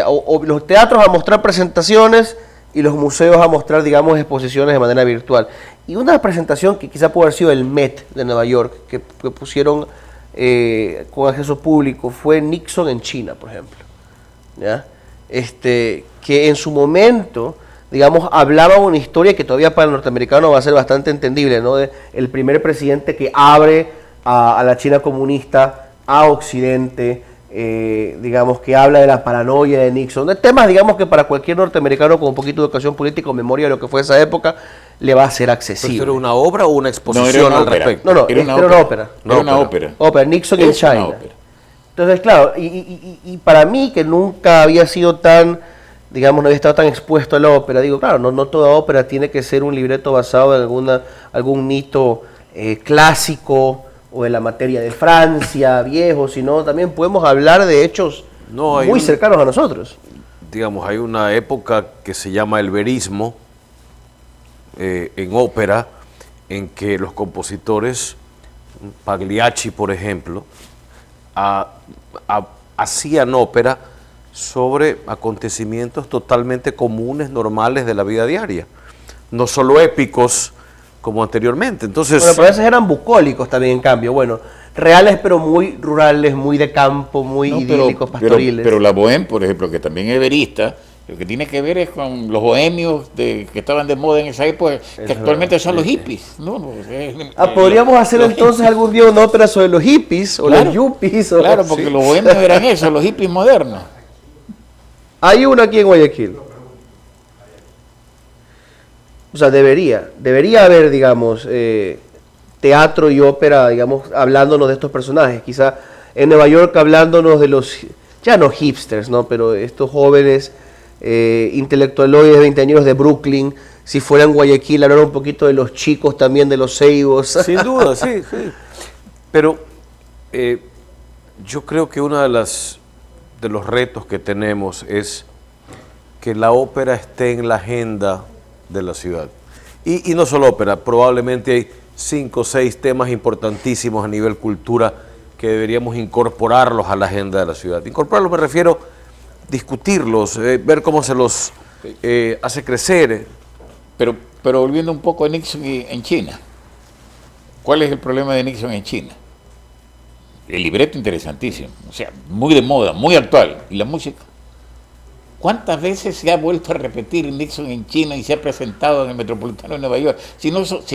A: o los teatros a mostrar presentaciones y los museos a mostrar, digamos, exposiciones de manera virtual. Y una presentación que quizá pudo haber sido el Met de Nueva York, que pusieron con acceso público, fue Nixon en China, por ejemplo. ¿Ya? Que en su momento, digamos, hablaba una historia que todavía para el norteamericano va a ser bastante entendible, ¿no? De el primer presidente que abre a la China comunista, a Occidente, digamos, que habla de la paranoia de Nixon, de temas, digamos, que para cualquier norteamericano con un poquito de educación política o memoria de lo que fue esa época, le va a ser accesible.
C: ¿Pero era una obra o una exposición al respecto?
A: No, era una ópera.
B: Era una ópera.
A: Ópera, Nixon in China. Entonces, claro, y para mí, que nunca había sido tan, digamos, no había estado tan expuesto a la ópera, digo, claro, no toda ópera tiene que ser un libreto basado en algún mito clásico o de la materia de Francia, viejo, sino también podemos hablar de hechos muy cercanos a nosotros.
C: Digamos, hay una época que se llama el verismo en ópera, en que los compositores, Pagliacci, por ejemplo, hacían ópera sobre acontecimientos totalmente comunes, normales de la vida diaria, no solo épicos como anteriormente. Entonces,
A: bueno, pero a veces eran bucólicos también, en cambio, bueno, reales pero muy rurales, muy de campo, muy idílicos, pastoriles.
B: Pero la bohème, por ejemplo, que también es verista, lo que tiene que ver es con los bohemios que estaban de moda en esa época, que actualmente son los hippies.
A: Podríamos hacer entonces algún día una ópera sobre los hippies o los yuppies.
B: Claro, porque los bohemios eran eso, los hippies modernos.
A: Hay una aquí en Guayaquil. O sea, debería haber, digamos, teatro y ópera, digamos, hablándonos de estos personajes. Quizá en Nueva York hablándonos de los, ya no hipsters, ¿no? Pero estos jóvenes intelectualoides 20 años de Brooklyn. Si fuera en Guayaquil, hablar un poquito de los chicos también, de los ceibos.
C: Sin duda, sí. Pero yo creo que uno de los retos que tenemos es que la ópera esté en la agenda de la ciudad. Y no solo ópera, probablemente hay 5 o 6 temas importantísimos a nivel cultura que deberíamos incorporarlos a la agenda de la ciudad. Incorporarlos me refiero a discutirlos, ver cómo se los hace crecer.
B: Pero volviendo un poco a Nixon en China, ¿cuál es el problema de Nixon en China? El libreto interesantísimo, o sea, muy de moda, muy actual. ¿Y la música? ¿Cuántas veces se ha vuelto a repetir Nixon en China y se ha presentado en el Metropolitano de Nueva York? Si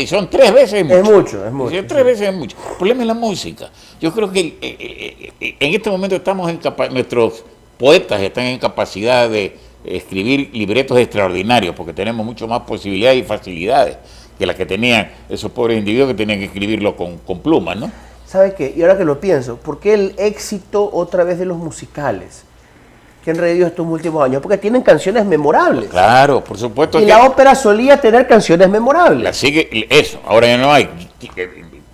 B: son 3 veces es mucho.
A: Es mucho.
B: Si son 3 veces es mucho. El problema es la música. Yo creo que en este momento estamos nuestros poetas están en capacidad de escribir libretos extraordinarios, porque tenemos mucho más posibilidades y facilidades que las que tenían esos pobres individuos que tenían que escribirlo con plumas, ¿no?
A: ¿Sabe qué? Y ahora que lo pienso, ¿por qué el éxito otra vez de los musicales que han revivido estos últimos años? Porque tienen canciones memorables.
B: Claro, por supuesto.
A: Y la ópera solía tener canciones memorables.
B: La sigue eso, ahora ya no hay.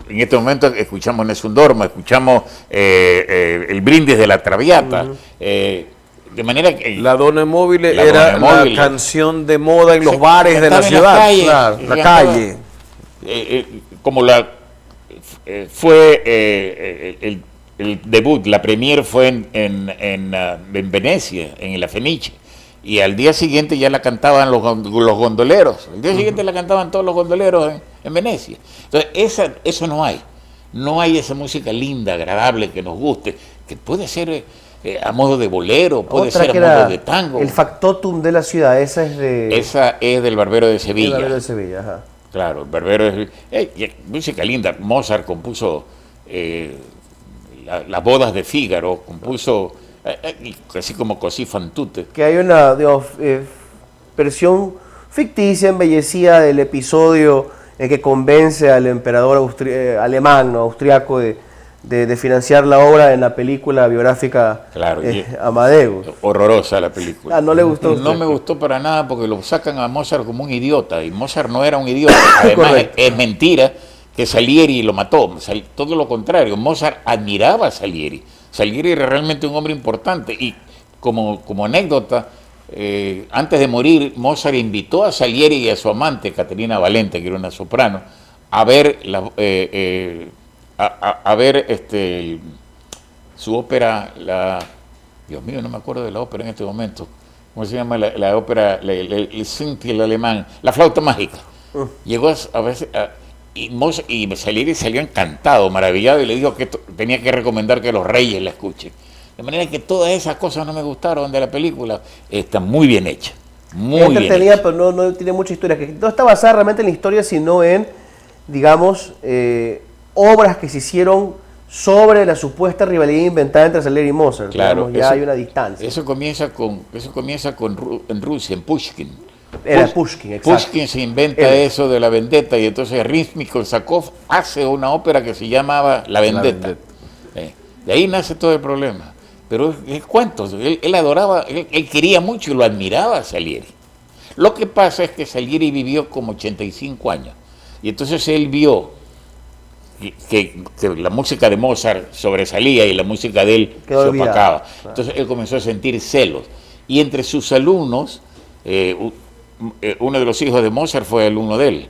B: En este momento escuchamos Nessun Dorma, escuchamos el brindis de la Traviata, de manera que
C: la Donna Mobile era la canción de moda en los bares de la ciudad, la calle.
B: Como fue el debut, la premier fue en Venecia, en la Fenice, y al día siguiente ya la cantaban los gondoleros, al día siguiente la cantaban todos los gondoleros en Venecia. Entonces eso no hay esa música linda, agradable, que nos guste, que puede ser a modo de bolero, puede ser a modo de tango.
A: El factotum de la ciudad, esa es
B: del Barbero de Sevilla.
A: El Barbero de Sevilla, ajá.
B: Claro, el Barbero de Sevilla. Música linda. Mozart compuso las bodas de Fígaro, compuso así como Così fan tutte.
A: Que hay una, digamos, versión ficticia, embellecida del episodio en que convence al emperador alemán, ¿no? Austriaco, de financiar la obra en la película biográfica,
B: claro,
A: Amadeus.
B: Horrorosa la película.
A: ¿No le gustó a usted?
B: No me gustó para nada, porque lo sacan a Mozart como un idiota, y Mozart no era un idiota. Además es mentira que Salieri lo mató, todo lo contrario. Mozart admiraba a Salieri. Salieri era realmente un hombre importante y como anécdota, antes de morir, Mozart invitó a Salieri y a su amante, Caterina Valente, que era una soprano, a ver, su ópera, Dios mío, no me acuerdo de la ópera en este momento. ¿Cómo se llama la ópera? El Sinti, el alemán, La flauta mágica. Llegó a veces... y Salieri salió encantado, maravillado, y le dijo que tenía que recomendar que los reyes la escuchen. De manera que todas esas cosas no me gustaron de la película. Está muy bien hecha. Muy bien
A: entretenida,
B: hecha.
A: pero no tiene mucha historia. Que no está basada realmente en la historia, sino en, digamos, obras que se hicieron sobre la supuesta rivalidad inventada entre Salieri y Mozart.
B: Claro,
A: Digamos, ya hay una distancia.
B: Eso comienza en Rusia, en Pushkin.
A: Era Pushkin, exacto.
B: Pushkin se inventa eso de la vendetta y entonces Rimsky-Korsakov hace una ópera que se llamaba La Vendetta. De ahí nace todo el problema. Pero es cuento, él adoraba, él quería mucho y lo admiraba a Salieri. Lo que pasa es que Salieri vivió como 85 años y entonces él vio que la música de Mozart sobresalía y la música de él se opacaba. Entonces él comenzó a sentir celos. Y entre sus alumnos, uno de los hijos de Mozart fue alumno de él.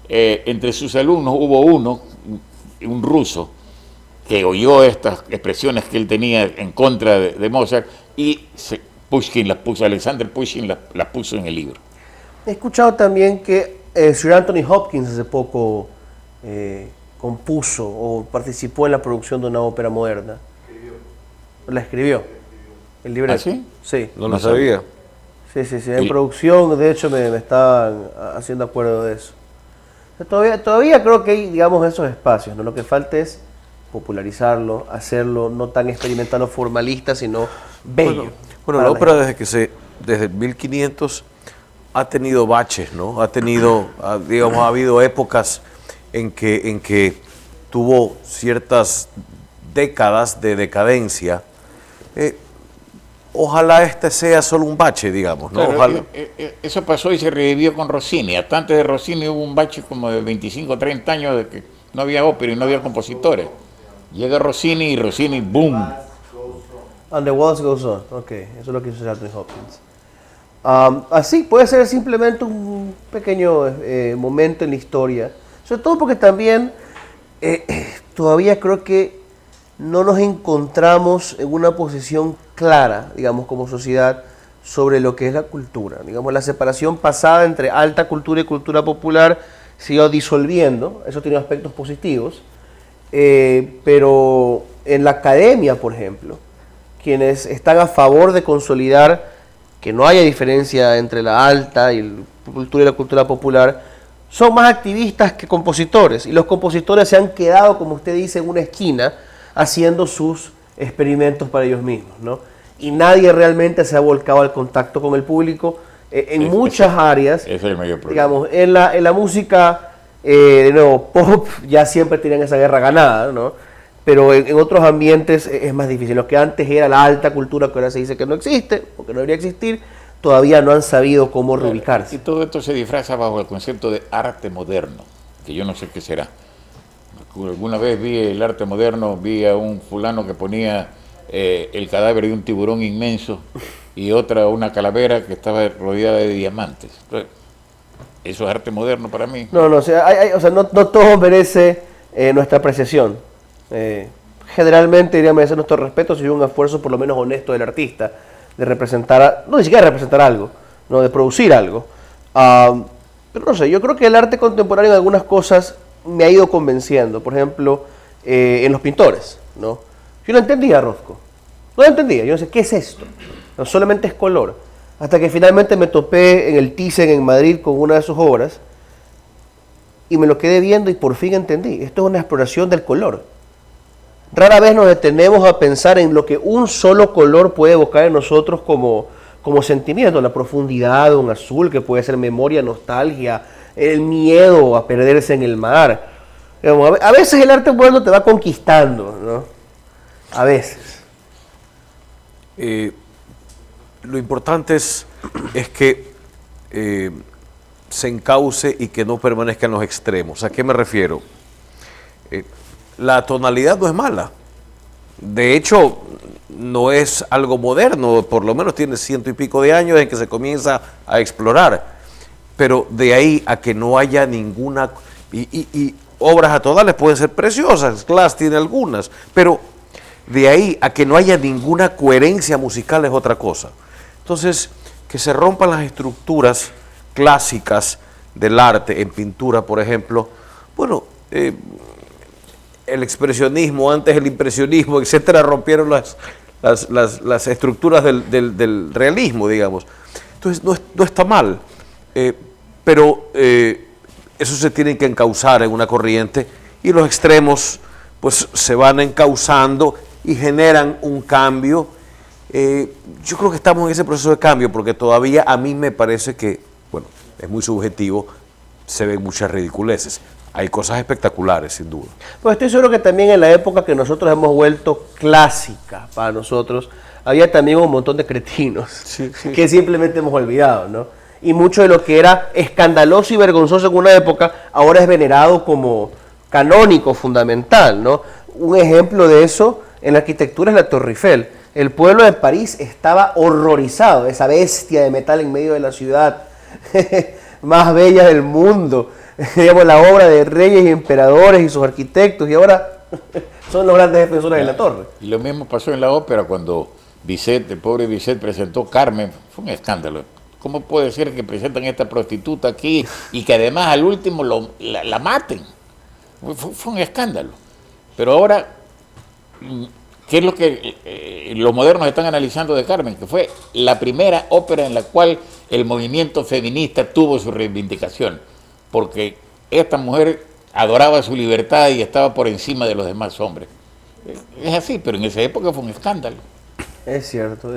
B: Entre sus alumnos hubo un ruso, que oyó estas expresiones que él tenía en contra de Mozart y Alexander Pushkin las puso en el libro.
A: He escuchado también que Sir Anthony Hopkins hace poco compuso o participó en la producción de una ópera moderna. La escribió. El libreto.
B: ¿Ah, sí?
A: Sí.
C: No lo sabía.
A: Sí. En producción, de hecho, me estaban haciendo acuerdo de eso. Todavía creo que hay, digamos, esos espacios, ¿no? Lo que falta es popularizarlo, hacerlo no tan experimental o formalista, sino bello.
C: Bueno, la ópera desde 1500 ha tenido baches, ¿no? Ha habido épocas en que tuvo ciertas décadas de decadencia. Ojalá este sea solo un bache, digamos, ¿no?
B: Claro,
C: Ojalá.
B: Eso pasó y se revivió con Rossini. Hasta antes de Rossini hubo un bache como de 25 o 30 años de que no había ópera y no había compositores. Llega Rossini y Rossini, ¡boom!
A: And the waltz goes on. Ok, eso es lo que hizo Anthony Hopkins. Así, puede ser simplemente un pequeño momento en la historia. Sobre todo porque también todavía creo que no nos encontramos en una posición clara, digamos, como sociedad, sobre lo que es la cultura. Digamos, la separación pasada entre alta cultura y cultura popular se iba disolviendo. Eso tiene aspectos positivos. Pero en la academia, por ejemplo, quienes están a favor de consolidar que no haya diferencia entre la alta cultura y la cultura popular, son más activistas que compositores. Y los compositores se han quedado, como usted dice, en una esquina, haciendo sus experimentos para ellos mismos, ¿no? Y nadie realmente se ha volcado al contacto con el público en muchas áreas.
B: Ese es el mayor problema.
A: Digamos, en la música, de nuevo, pop, ya siempre tenían esa guerra ganada, ¿no? Pero en otros ambientes es más difícil. Lo que antes era la alta cultura, que ahora se dice que no existe, o que no debería existir, todavía no han sabido cómo reubicarse.
B: Y todo esto se disfraza bajo el concepto de arte moderno, que yo no sé qué será. Alguna vez vi el arte moderno, vi a un fulano que ponía el cadáver de un tiburón inmenso y una calavera que estaba rodeada de diamantes. Entonces, eso es arte moderno para mí.
A: No, o sea, no todo merece nuestra apreciación. Generalmente debería merecer nuestro respeto si hay un esfuerzo por lo menos honesto del artista de representar, no ni siquiera de representar algo, no de producir algo. Pero no sé, yo creo que el arte contemporáneo en algunas cosas me ha ido convenciendo. Por ejemplo, en los pintores, ¿no? Yo no entendía a Rothko. No lo entendía. Yo no sé, ¿qué es esto? No solamente es color. Hasta que finalmente me topé en el Thyssen en Madrid con una de sus obras y me lo quedé viendo y por fin entendí. Esto es una exploración del color. Rara vez nos detenemos a pensar en lo que un solo color puede evocar en nosotros como sentimiento. La profundidad de un azul, que puede ser memoria, nostalgia, el miedo a perderse en el mar. A veces el arte moderno te va conquistando, ¿no? A veces.
C: Lo importante es que se encauce y que no permanezca en los extremos. ¿A qué me refiero? La tonalidad no es mala. De hecho, no es algo moderno, por lo menos tiene 100 y pico de años en que se comienza a explorar. Pero de ahí a que no haya ninguna... Y obras atonales pueden ser preciosas, Glass tiene algunas, pero de ahí a que no haya ninguna coherencia musical es otra cosa. Entonces, que se rompan las estructuras clásicas del arte, en pintura, por ejemplo, bueno, el expresionismo, antes el impresionismo, etcétera, rompieron las estructuras del realismo, digamos. Entonces, no está mal, pero eso se tiene que encauzar en una corriente y los extremos pues se van encauzando y generan un cambio. Yo creo que estamos en ese proceso de cambio porque todavía a mí me parece que, bueno, es muy subjetivo, se ven muchas ridiculeces. Hay cosas espectaculares, sin duda.
A: Pues estoy seguro que también en la época que nosotros hemos vuelto clásica para nosotros, había también un montón de cretinos que simplemente hemos olvidado, ¿no? Y mucho de lo que era escandaloso y vergonzoso en una época, ahora es venerado como canónico, fundamental, ¿no? Un ejemplo de eso en la arquitectura es la Torre Eiffel. El pueblo de París estaba horrorizado, esa bestia de metal en medio de la ciudad más bella del mundo. Digamos, la obra de reyes y emperadores y sus arquitectos, y ahora son los grandes defensores de la torre.
B: Y lo mismo pasó en la ópera cuando Bizet, el pobre Bizet, presentó Carmen. Fue un escándalo. ¿Cómo puede ser que presentan a esta prostituta aquí y que además al último la maten? Fue un escándalo. Pero ahora, ¿qué es lo que los modernos están analizando de Carmen? Que fue la primera ópera en la cual el movimiento feminista tuvo su reivindicación. Porque esta mujer adoraba su libertad y estaba por encima de los demás hombres. Es así, pero en esa época fue un escándalo.
A: Es cierto,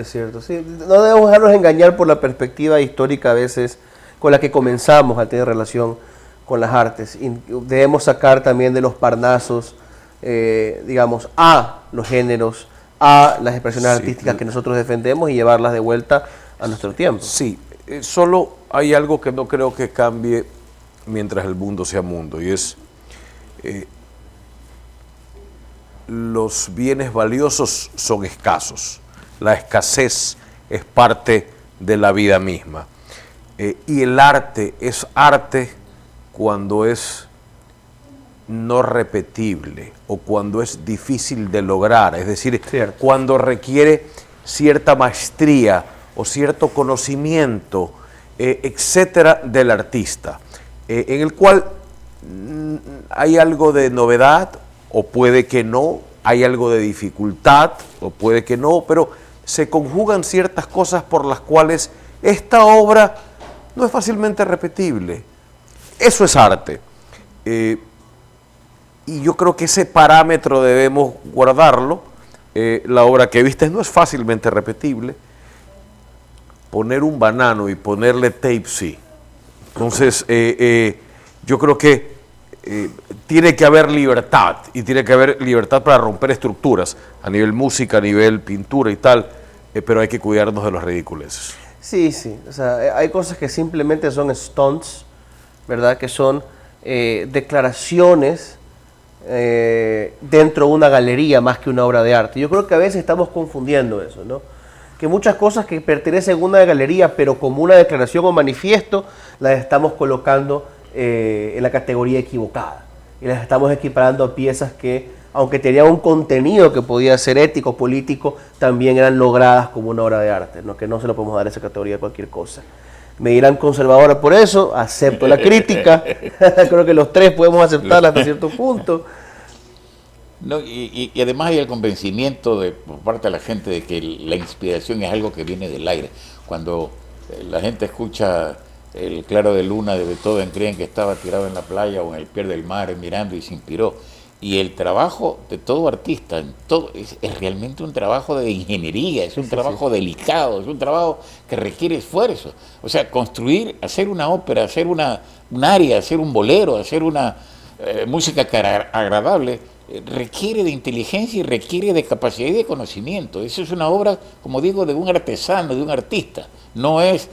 A: sí. No debemos dejarnos engañar por la perspectiva histórica a veces con la que comenzamos a tener relación con las artes. Y debemos sacar también de los parnasos, digamos, a los géneros, a las expresiones artísticas que nosotros defendemos y llevarlas de vuelta a nuestro tiempo.
C: Sí, solo hay algo que no creo que cambie mientras el mundo sea mundo, y es los bienes valiosos son escasos. La escasez es parte de la vida misma. Y el arte es arte cuando es no repetible o cuando es difícil de lograr, es decir, cuando requiere cierta maestría o cierto conocimiento, etcétera, del artista, en el cual hay algo de novedad o puede que no, hay algo de dificultad o puede que no, pero se conjugan ciertas cosas por las cuales esta obra no es fácilmente repetible. Eso es arte. Y yo creo que ese parámetro debemos guardarlo. La obra que viste no es fácilmente repetible. Poner un banano y ponerle tape, sí. Entonces, yo creo que tiene que haber libertad, y tiene que haber libertad para romper estructuras, a nivel música, a nivel pintura y tal, pero hay que cuidarnos de los ridiculeces.
A: Sí, o sea, hay cosas que simplemente son stunts, ¿verdad? Que son declaraciones dentro de una galería más que una obra de arte. Yo creo que a veces estamos confundiendo eso, ¿no? Que muchas cosas que pertenecen a una galería, pero como una declaración o manifiesto, las estamos colocando en la categoría equivocada. Y las estamos equiparando a piezas que, aunque tenían un contenido que podía ser ético, político, también eran logradas como una obra de arte, ¿no? Que no se lo podemos dar esa categoría a cualquier cosa. Me dirán conservadora por eso, acepto la crítica, creo que los tres podemos aceptarla hasta cierto punto.
B: No, y además hay el convencimiento por parte de la gente de que la inspiración es algo que viene del aire. Cuando la gente escucha el Claro de Luna de Beethoven, creen que estaba tirado en la playa o en el pie del mar mirando y se inspiró. Y el trabajo de todo artista es realmente un trabajo de ingeniería, es un trabajo delicado, es un trabajo que requiere esfuerzo. O sea, construir, hacer una ópera, hacer un aria, hacer un bolero, hacer una música agradable, requiere de inteligencia y requiere de capacidad y de conocimiento. Eso es una obra, como digo, de un artesano, de un artista. No es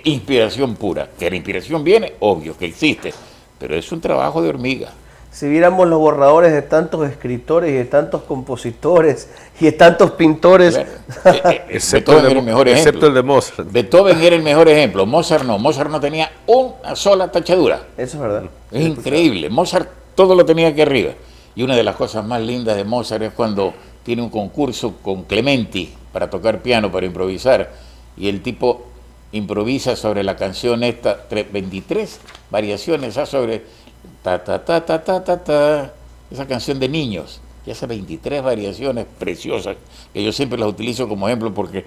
B: inspiración pura. Que la inspiración viene, obvio que existe, pero es un trabajo de hormiga.
A: si viéramos los borradores de tantos escritores y de tantos compositores y de tantos pintores.
B: Claro. Beethoven era el mejor ejemplo.
C: Excepto el de Mozart.
B: Beethoven era el mejor ejemplo. Mozart no tenía una sola tachadura.
A: Eso es verdad.
B: Es increíble. Mozart todo lo tenía aquí arriba. Y una de las cosas más lindas de Mozart es cuando tiene un concurso con Clementi para tocar piano, para improvisar. Y el tipo improvisa sobre la canción esta, 23 variaciones sobre ta ta ta ta ta ta ta, esa canción de niños, y hace 23 variaciones preciosas que yo siempre las utilizo como ejemplo porque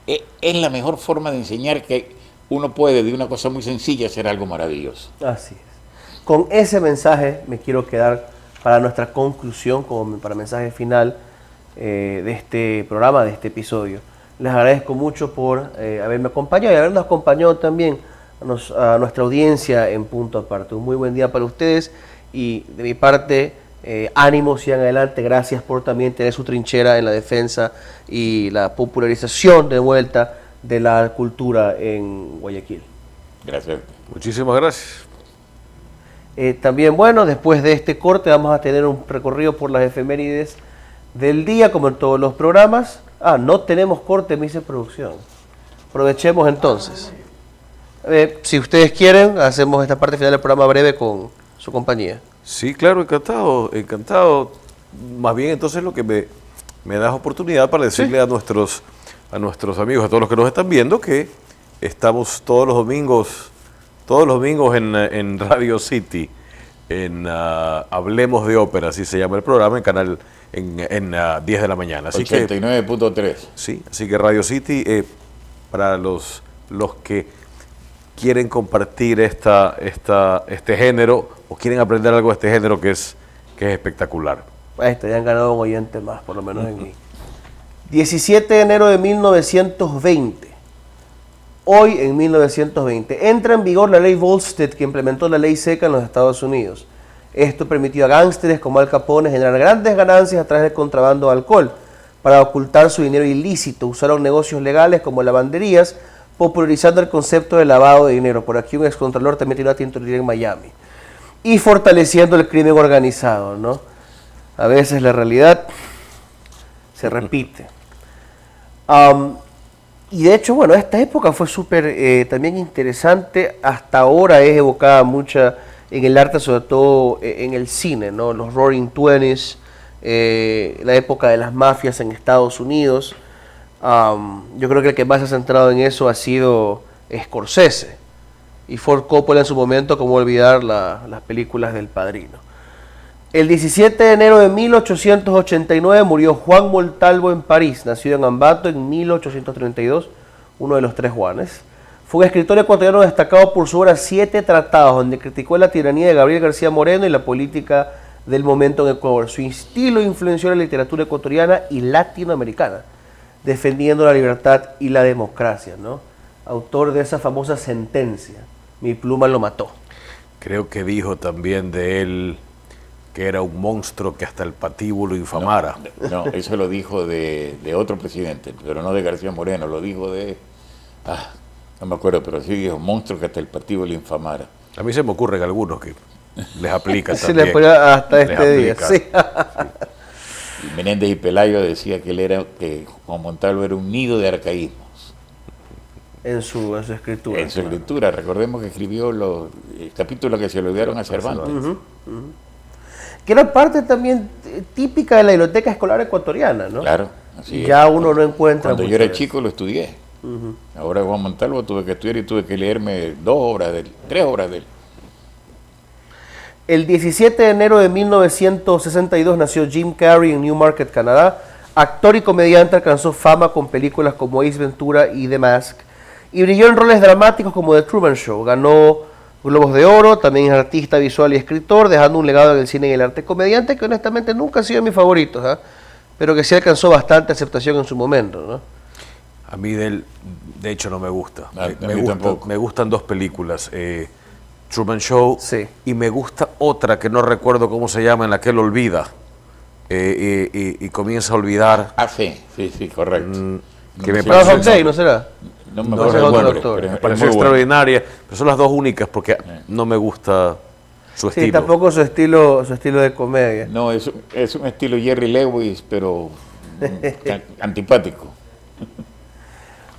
B: es la mejor forma de enseñar que uno puede de una cosa muy sencilla hacer algo maravilloso.
A: Así es. Con ese mensaje me quiero quedar para nuestra conclusión, como para mensaje final de este programa, de este episodio. Les agradezco mucho por haberme acompañado y habernos acompañado también a nuestra audiencia en Punto Aparte. Un muy buen día para ustedes y de mi parte, ánimo, sigan adelante. Gracias por también tener su trinchera en la defensa y la popularización de vuelta de la cultura en Guayaquil.
B: Gracias.
C: Muchísimas gracias.
A: También, bueno, después de este corte vamos a tener un recorrido por las efemérides del día, como en todos los programas. No tenemos corte, me dice producción. Aprovechemos entonces. Si ustedes quieren, hacemos esta parte final del programa breve con su compañía.
C: Sí, claro, encantado, encantado. Más bien entonces lo que me das oportunidad para decirle a nuestros amigos, a todos los que nos están viendo, que estamos todos los domingos en Radio City, en Hablemos de Ópera, así se llama el programa, en canal en 10 de la mañana. Así
B: 89.3.
C: Sí, así que Radio City, para los que quieren compartir este género o quieren aprender algo de este género que es espectacular.
A: Ahí está, ya han ganado un oyente más, por lo menos en mí. 17 de enero de 1920. Hoy, en 1920, entra en vigor la ley Volstead, que implementó la ley seca en los Estados Unidos. Esto permitió a gángsteres como Al Capone generar grandes ganancias a través del contrabando de alcohol. Para ocultar su dinero ilícito, usaron negocios legales como lavanderías, popularizando el concepto de lavado de dinero. Por aquí un excontralor también tiene una tintorería en Miami. Y fortaleciendo el crimen organizado, ¿no? A veces la realidad se repite. Y de hecho, bueno, esta época fue súper también interesante. Hasta ahora es evocada mucha en el arte, sobre todo en el cine, ¿no? Los Roaring Twenties, la época de las mafias en Estados Unidos. Yo creo que el que más se ha centrado en eso ha sido Scorsese. Y Ford Coppola en su momento, como olvidar las películas del Padrino. El 17 de enero de 1889 murió Juan Montalvo en París, nacido en Ambato en 1832, uno de los tres Juanes. Fue un escritor ecuatoriano destacado por su obra Siete Tratados, donde criticó la tiranía de Gabriel García Moreno y la política del momento en Ecuador. Su estilo influenció la literatura ecuatoriana y latinoamericana, defendiendo la libertad y la democracia, ¿no? Autor de esa famosa sentencia, mi pluma lo mató.
C: Creo que dijo también de él que era un monstruo que hasta el patíbulo infamara.
B: No, eso lo dijo de otro presidente, pero no de García Moreno, lo dijo de... no me acuerdo, pero sí dijo monstruo que hasta el patíbulo infamara.
C: A mí se me ocurren algunos que les aplica
A: Se
C: también.
A: les aplica hasta este día, sí.
B: Y Menéndez y Pelayo decía que Juan Montalvo era un nido de arcaísmos.
A: En su escritura.
B: En su escritura, recordemos que escribió el capítulo que se lo dieron a Cervantes.
A: Que era parte también típica de la biblioteca escolar ecuatoriana, ¿no?
B: Claro, así
A: ya
B: es.
A: uno no encuentra.
B: Cuando yo era chico lo estudié. Ahora Juan Montalvo tuve que estudiar y tuve que leerme 3 obras de él.
A: El 17 de enero de 1962 nació Jim Carrey en Newmarket, Canadá. Actor y comediante, alcanzó fama con películas como Ace Ventura y The Mask. Y brilló en roles dramáticos como The Truman Show. Ganó Globos de Oro, también es artista visual y escritor, dejando un legado en el cine y el arte. Comediante que honestamente nunca ha sido de mis favoritos, pero que sí alcanzó bastante aceptación en su momento, ¿no?
C: A mí de hecho no me gusta.
B: Tampoco.
C: Me gustan 2 películas, Truman Show,
A: Sí.
C: y me gusta otra que no recuerdo cómo se llama, en la que él olvida y comienza a olvidar.
B: Sí, correcto.
C: Que me
A: Groundhog
C: parece,
A: Day, ¿no será?
B: No me
A: No,
B: acuerdo
A: ese es
B: el
A: otro
B: nombre,
A: actor.
B: pero
C: me
B: es
C: pareció
B: muy bueno.
C: extraordinaria, pero son las 2 únicas porque no me gusta. su
A: Sí,
C: estilo.
A: tampoco su estilo de comedia.
B: No, es un estilo Jerry Lewis, pero antipático.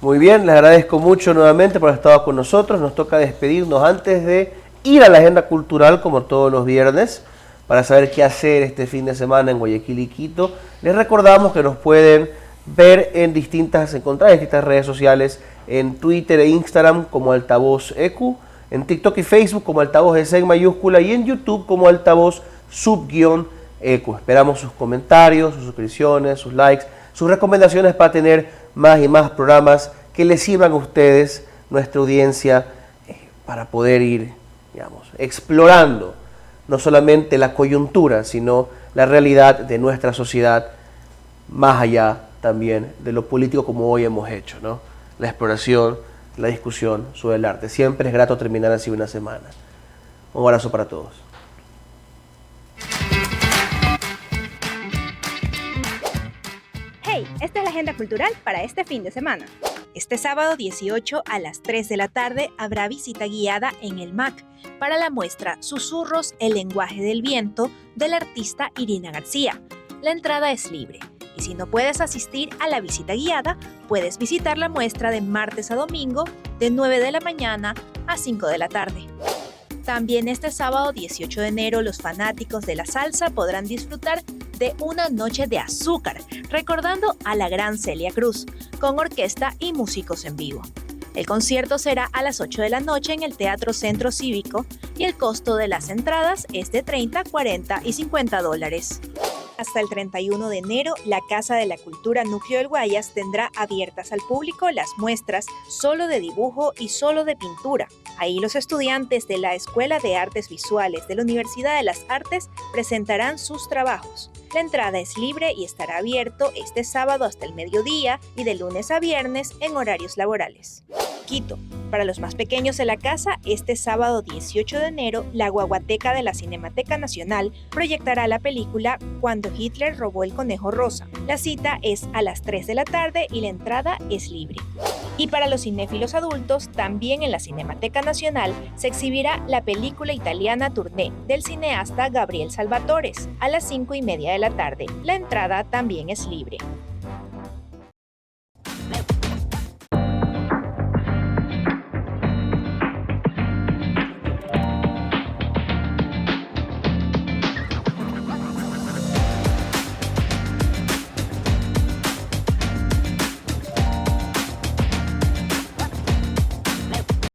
A: Muy bien, les agradezco mucho nuevamente por haber estado con nosotros. Nos toca despedirnos antes de ir a la agenda cultural, como todos los viernes, para saber qué hacer este fin de semana en Guayaquil y Quito. Les recordamos que nos pueden ver encontrar en distintas redes sociales, en Twitter e Instagram como Altavoz EQ, en TikTok y Facebook como Altavoz EC en mayúscula y en YouTube como Altavoz _EQ. Esperamos sus comentarios, sus suscripciones, sus likes, sus recomendaciones para tener más y más programas que les sirvan a ustedes, nuestra audiencia, para poder ir, digamos, explorando no solamente la coyuntura, sino la realidad de nuestra sociedad, más allá también de lo político como hoy hemos hecho, ¿no? La exploración, la discusión sobre el arte. Siempre es grato terminar así una semana. Un abrazo para todos.
D: Hey, esta es la agenda cultural para este fin de semana. Este sábado 18 a las 3 de la tarde habrá visita guiada en el MAC para la muestra Susurros, el lenguaje del viento del artista Irina García. La entrada es libre y si no puedes asistir a la visita guiada, puedes visitar la muestra de martes a domingo de 9 de la mañana a 5 de la tarde. También este sábado 18 de enero los fanáticos de la salsa podrán disfrutar de una noche de azúcar, recordando a la gran Celia Cruz, con orquesta y músicos en vivo. El concierto será a las 8 de la noche en el Teatro Centro Cívico y el costo de las entradas es de $30, $40 y $50. Hasta el 31 de enero, la Casa de la Cultura Núcleo del Guayas tendrá abiertas al público las muestras solo de dibujo y solo de pintura. Ahí los estudiantes de la Escuela de Artes Visuales de la Universidad de las Artes presentarán sus trabajos. La entrada es libre y estará abierto este sábado hasta el mediodía y de lunes a viernes en horarios laborales. Quito. Para los más pequeños de la casa, este sábado 18 de enero, la Guaguateca de la Cinemateca Nacional proyectará la película Cuando Hitler robó el conejo rosa. La cita es a las 3 de la tarde y la entrada es libre. Y para los cinéfilos adultos, también en la Cinemateca Nacional se exhibirá la película italiana Tournée del cineasta Gabriel Salvatores a las 5:30 de la tarde. La entrada también es libre.